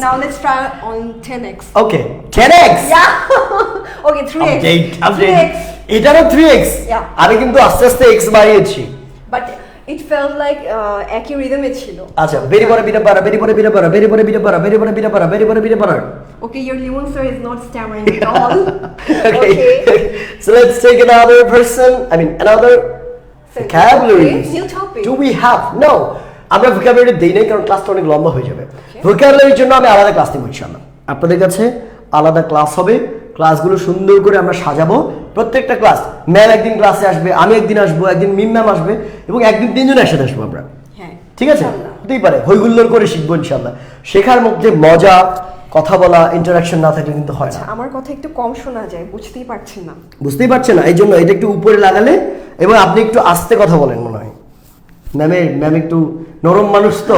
Now let's try on 10x. Okay. 10x. Yeah. Okay, 3x. Update. 3x. এটা না 3x. Yeah. আমি কিন্তু আস্তে আস্তে x বাড়িয়েছি। But it felt like একই রিদমে ছিল। আচ্ছা, Betty bought a bit of butter. Betty bought a bit of butter. Betty bought a bit of butter. Betty bought a bit of butter. Betty bought a bit of butter. Okay, your lemon sir is not stammering at all. Okay. So let's take another person. I mean another vocabulary. Okay, new topic. Do we have? No. আমরা vocabulary দেই নাই কারণ ক্লাসটা অনেক লম্বা হয়ে যাবে। vocabularyর জন্য আমি আলাদা ক্লাস নিব ইনশাআল্লাহ। আপনাদের কাছে আলাদা ক্লাস হবে। ক্লাসগুলো সুন্দর করে আমরা সাজাবো। প্রত্যেকটা ক্লাস ম্যাম একদিন ক্লাসে আসবে, আমি একদিন আসবো, একদিন মিম ম্যাম আসবে এবং একদিন তিনজন একসাথে আসবো আমরা। হ্যাঁ। ঠিক আছে? হতেই পারে, হইগুল্লোর করে শিখবো ইনশাআল্লাহ। শেখার মধ্যে মজা, কথা বলা, ইন্টারাকশন না থাকলে কিন্তু হয় না। আমার কথা একটু কম শোনা যায়, বুঝতেই পারছেন না। বুঝতেই পারছেন না, এই জন্য এটা একটু উপরে লাগালে এবং আপনি একটু আস্তে কথা বলেন মনে হয়। ম্যাম একটু নরম মানুষ তো,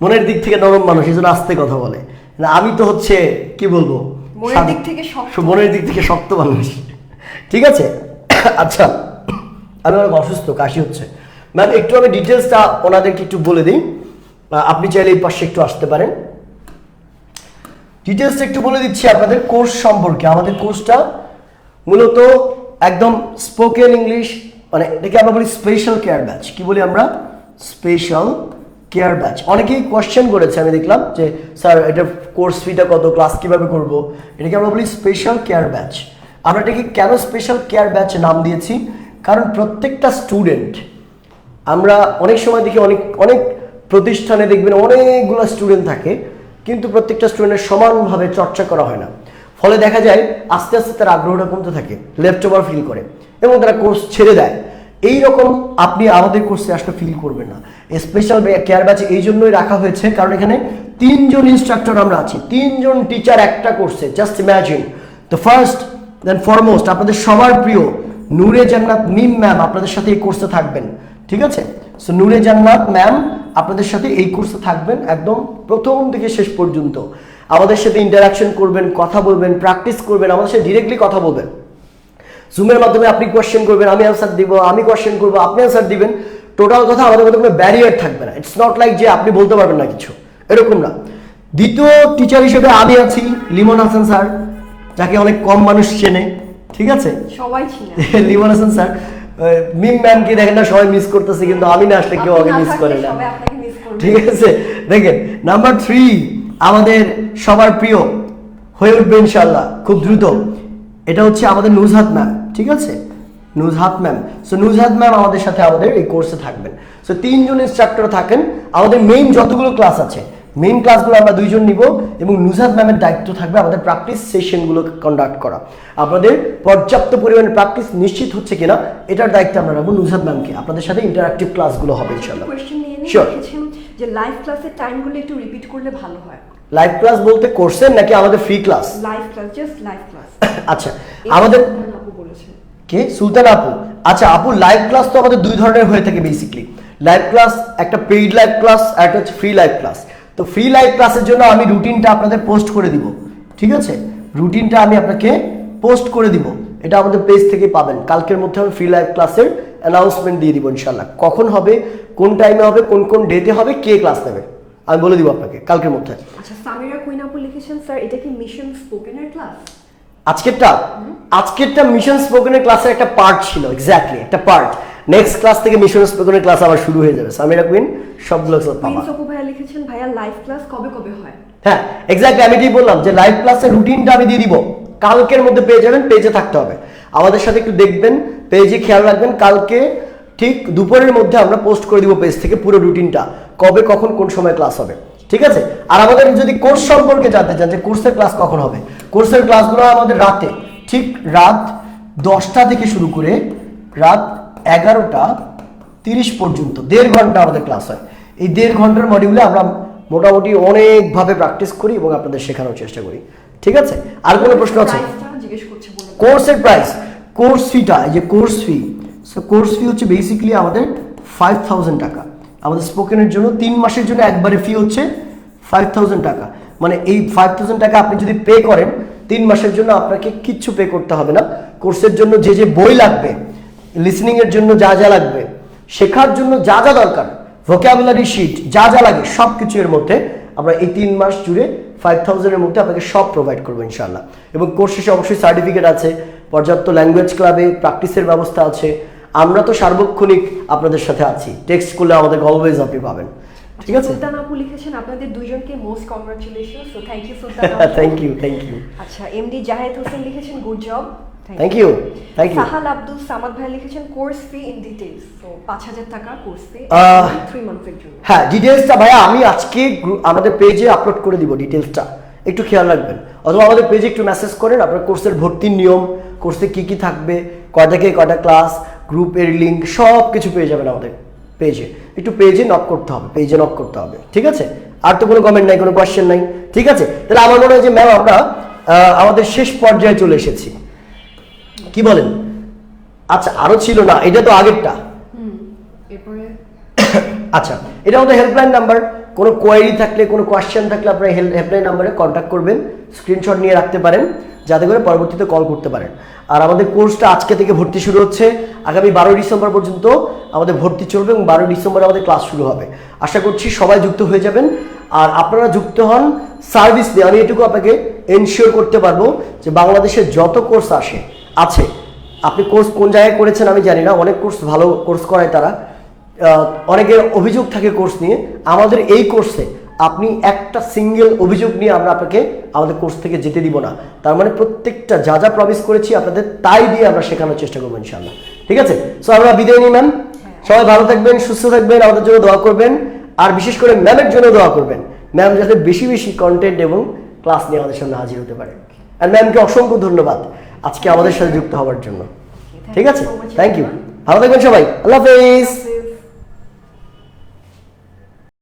মনের দিক থেকে নরম মানুষ, এই জন্য আস্তে কথা বলে। না আমি তো হচ্ছে কি বলবো, মনের দিক থেকে শক্ত। মনের দিক থেকে শক্ত মানুষ। ঠিক আছে? আচ্ছা, আমি অনেক অসুস্থ, কাশি হচ্ছে। ম্যাম একটু আমি ডিটেলসটা ওনাদেরকে একটু বলে দিই, আপনি চাইলে এই পাশে একটু আসতে পারেন। ডিটেলসটা একটু বলে দিচ্ছি আপনাদের কোর্স সম্পর্কে। আমাদের কোর্সটা মূলত একদম স্পোকেন ইংলিশ, মানে এটাকে আমরা বলি স্পেশাল কেয়ার ব্যাচ। কি বলি আমরা? Special care batch. অনেকেই কোয়েশ্চেন করেছে, আমি দেখলাম যে স্যার এটা কোর্স ফিটা কত, ক্লাস কিভাবে করব। এটাকে আমরা বলি স্পেশাল কেয়ার ব্যাচ। আমরা এটাকে কেন স্পেশাল কেয়ার ব্যাচ নাম দিয়েছি, কারণ প্রত্যেকটা স্টুডেন্ট, আমরা অনেক সময় দেখি অনেক অনেক প্রতিষ্ঠানে দেখবেন অনেকগুলো স্টুডেন্ট থাকে, কিন্তু প্রত্যেকটা স্টুডেন্টের সমানভাবে চর্চা করা হয় না। ফলে দেখা যায় আস্তে আস্তে তার আগ্রহটা কমতে থাকে, লেফট ওভার ফিল করে এবং তারা কোর্স ছেড়ে দেয়। এই রকম আপনি আমাদের কোর্সে আসলে ফিল করবেন না। স্পেশাল কেয়ার ব্যাচ এই জন্যই রাখা হয়েছে, কারণ এখানে 3 জন ইনস্ট্রাক্টর আমরা আছি, 3 জন টিচার একটা কোর্সে। Just imagine, the first then foremost আপনাদের সবার প্রিয় নূরে জান্নাত মিম ম্যাম আপনাদের সাথে এই কোর্সে থাকবেন। ঠিক আছে, সো নূরে জান্নাত ম্যাম আপনাদের সাথে এই কোর্সে থাকবেন একদম প্রথম থেকে শেষ পর্যন্ত। আমাদের সাথে ইন্টারাকশন করবেন, কথা বলবেন, প্র্যাকটিস করবেন, আমাদের সাথে ডিরেক্টলি কথা বলবেন। জুমের মাধ্যমে আপনি কোয়েশ্চেন করবেন, আমি অ্যান্সার দিব, আমি কোয়েশ্চেন করবো, আপনি অ্যান্সার দিবেন। টোটাল কথা, আমাদের মধ্যে কোনো ব্যারিয়ার থাকবে না। ইটস নট লাইক যে আপনি বলতে পারবেন না কিছু, এরকম না। দ্বিতীয় টিচার হিসেবে আমি আছি, লিমন হাসান স্যার, যাকে অনেক কম মানুষ চেনে। ঠিক আছে, সবাই চিনে। লিমন হাসান স্যার, মিম ম্যামকে দেখেন না সবাই মিস করতেছে, কিন্তু আমি না আসলে কেউ আগে মিস করে না। ঠিক আছে, দেখেন নাম্বার 3 আমাদের সবার প্রিয় হয়ে উঠবে ইনশাল্লাহ খুব দ্রুত। এটা হচ্ছে আমাদের নুজহাত ম্যাম। ঠিক আছে, Nuzhat ma'am. So Nuzhat ma'am আমাদের সাথে আমাদের এই কোর্সে থাকবেন। সো 3 জন ইনস্ট্রাক্টর থাকেন। আমাদের মেইন যতগুলো ক্লাস আছে, মেইন ক্লাসগুলো আমরা 2 জন নিব এবং নুজহাত ম্যামের দায়িত্ব থাকবে আমাদের প্র্যাকটিস সেশনগুলো কন্ডাক্ট করা। আপনাদের পর্যাপ্ত পরিমাণে প্র্যাকটিস নিশ্চিত হচ্ছে কিনা এটার দায়িত্ব আমরা রাখবো নুজহাত ম্যামকে। আপনাদের সাথে ইন্টারঅ্যাক্টিভ ক্লাসগুলো হবে ইনশাআল্লাহ। কোশ্চেন নিয়ে শিওর। লিখেছেন যে লাইভ ক্লাসের টাইমগুলো একটু রিপিট করলে ভালো হয়। লাইভ ক্লাস বলতে কোর্সের নাকি আমাদের free class? Live class, just live class. আচ্ছা, আমাদের আপু বলেছেন কে? সুলতান আপু। আচ্ছা আপু, লাইভ ক্লাস তো আমাদের 2 ধরনের হয়ে থাকে বেসিক্যালি। লাইভ ক্লাস একটা পেইড লাইভ ক্লাস আর একটা হচ্ছে ফ্রি লাইভ ক্লাস। তো ফ্রি লাইভ ক্লাসের জন্য আমি রুটিনটা আপনাদের পোস্ট করে দিব। ঠিক আছে, রুটিনটা আমি আপনাকে পোস্ট করে দিব, এটা আমাদের পেজ থেকে পাবেন। কালকের মধ্যে আমি ফ্রি লাইভ ক্লাসের অ্যানাউন্সমেন্ট দিয়ে দিব ইনশাআল্লাহ। কখন হবে, কোন টাইমে হবে, কোন কোন ডেটে হবে, কে ক্লাস নেবে, আমি বলে দিব আপনাকে কালকের মধ্যে। আচ্ছা, সামিরা কুইন আপু লিখেছেন স্যার এটা কি মিশন স্পোকেনের ক্লাস? আজকেরটা মিশন স্পোকেনের ক্লাসের একটা পার্ট ছিল, এক্স্যাক্টলি একটা পার্ট। নেক্সট ক্লাস থেকে মিশন স্পোকেনের ক্লাস আবার শুরু হয়ে যাবে। সামিরা কুইন সবগুলো পাবা। প্রিন্স আপু ভাইয়া লিখেছেন ভাইয়া লাইভ ক্লাস কবে কবে হয়? হ্যাঁ এক্স্যাক্টলি, আমি ঠিক বললাম যে লাইভ ক্লাসের রুটিনটা আমি দিয়ে দিব, কালকের মধ্যে পেয়ে যাবেন। পেজে থাকতে হবে, আমাদের সাথে একটু দেখবেন, পেজে খেয়াল রাখবেন। কালকে ঠিক দুপুরের মধ্যে আমরা পোস্ট করে দিব পেজ থেকে পুরো রুটিনটা, কবে কখন কোন সময় ক্লাস হবে। ঠিক আছে, আর আমাদের যদি কোর্স সম্পর্কে জানতে চান যে কোর্সের ক্লাস কখন হবে, কোর্সের ক্লাসগুলো আমাদের রাতে, ঠিক রাত 10টা থেকে শুরু করে রাত 11টা 30 পর্যন্ত 1.5 ঘন্টা আমাদের ক্লাস হয়। এই 1.5 ঘন্টার মডিউলে আমরা মোটামুটি অনেকভাবে প্র্যাকটিস করি এবং আপনাদের শেখানোর চেষ্টা করি। ঠিক আছে, আর কোনো প্রশ্ন আছে? কোর্সের প্রাইস, কোর্স ফিটা, এই যে course fee, so course fee হচ্ছে বেসিক্যালি আমাদের 5000 টাকা। আমাদের স্পোকেনের জন্য 3 মাসের জন্য একবারে ফি হচ্ছে 5000 টাকা। মানে এই 5000 টাকা আপনি যদি পে করেন 3 মাসের জন্য, আপনাকে কিচ্ছু পে করতে হবে না। কোর্সের জন্য যে যে বই লাগবে, লিসনিং এর জন্য যা যা লাগবে, শেখার জন্য যা যা দরকার, ভোকাবুলারি শিট যা যা লাগে, সব কিছু এর মধ্যে আমরা এই 3 মাস জুড়ে 5000 এর মধ্যে আপনাকে সব প্রোভাইড করবো ইনশাআল্লাহ। এবং কোর্স শেষে অবশ্যই সার্টিফিকেট আছে, পর্যাপ্ত ল্যাঙ্গুয়েজ ক্লাবে প্র্যাকটিসের ব্যবস্থা আছে। আমরা তো সার্বক্ষণিক আপনাদের সাথে আছি, টেক্সট করলে আমাদের অলওয়েজ আপনি পাবেন। ঠিক আছে, সুলতান আপু লিখেছেন আপনাদের দুইজনকে most congratulations. So thank you Sultan আপু। Thank you. আচ্ছা, এমডি জাহেদ হোসেন লিখেছেন good job. Thank you. Sahal Abdul Samad ভাই লিখেছেন course fee in details. So 5000 টাকা কোর্স ফি 3 মান্থের জন্য। হ্যাঁ, ডিটেইলসটা ভাইয়া আমি আজকে আমাদের পেজে আপলোড করে দিব, ডিটেইলসটা একটু খেয়াল রাখবেন। অথবা আমাদের পেজে একটু মেসেজ করেন, আপনার কোর্সের ভর্তির নিয়ম, কোর্সে কি কি থাকবে, কয়টা থেকে কয়টা ক্লাস, গ্রুপের লিঙ্ক সব কিছু পেয়ে যাবেন আমাদের পেজে। একটু পেজে নক করতে হবে, ঠিক আছে? আর তো কোনো কমেন্ট নাই, কোনো কোয়েশ্চেন নাই, ঠিক আছে? তাহলে আমার মনে হয় যে ম্যাম আমরা আমাদের শেষ পর্যায়ে চলে এসেছি, কি বলেন? আচ্ছা, আরো ছিল না, এটা তো আগেরটা। আচ্ছা, এটা আমাদের হেল্পলাইন নাম্বার। কোনো কোয়েরি থাকলে, কোনো কোয়েশ্চেন থাকলে আপনারা হেল্পলাইন নাম্বারে কন্ট্যাক্ট করবেন, স্ক্রিনশট নিয়ে রাখতে পারেন যাতে করে পরবর্তীতে কল করতে পারেন। আর আমাদের কোর্সটা আজকে থেকে ভর্তি শুরু হচ্ছে। আগামী 12 ডিসেম্বর পর্যন্ত আমাদের ভর্তি চলবে এবং 12 ডিসেম্বর আমাদের ক্লাস শুরু হবে। আশা করছি সবাই যুক্ত হয়ে যাবেন। আর আপনারা যুক্ত হন সার্ভিস দিয়ে। আমি এটুকু আপনাকে এনশিওর করতে পারবো যে বাংলাদেশের যত কোর্স আছে, আপনি কোর্স কোন জায়গায় করেছেন আমি জানি না, অনেক কোর্স ভালো কোর্স করায় তারা, অনেকের অভিযোগ থাকে কোর্স নিয়ে। আমাদের এই কোর্সে আপনি একটা সিঙ্গেল অভিযোগ নিয়ে আমরা আপনাকে আমাদের কোর্স থেকে যেতে দিব না। তার মানে প্রত্যেকটা যা যা প্রমিস করেছি আপনাদের তাই দিয়ে আমরা শেখানোর চেষ্টা করবো ইনশাআল্লাহ। ঠিক আছে, সো আমরা বিদায় নিই ম্যাম। সবাই ভালো থাকবেন, সুস্থ থাকবেন, আমাদের জন্য দোয়া করবেন, আর বিশেষ করে ম্যামের জন্য দোয়া করবেন। ম্যাম যাতে বেশি বেশি কন্টেন্ট এবং ক্লাস নিয়ে আমাদের সামনে হাজির হতে পারে। আর ম্যামকে অসংখ্য ধন্যবাদ আজকে আমাদের সাথে যুক্ত হওয়ার জন্য। ঠিক আছে, থ্যাংক ইউ। ভালো থাকবেন সবাই, আল্লাহ হাফেজ।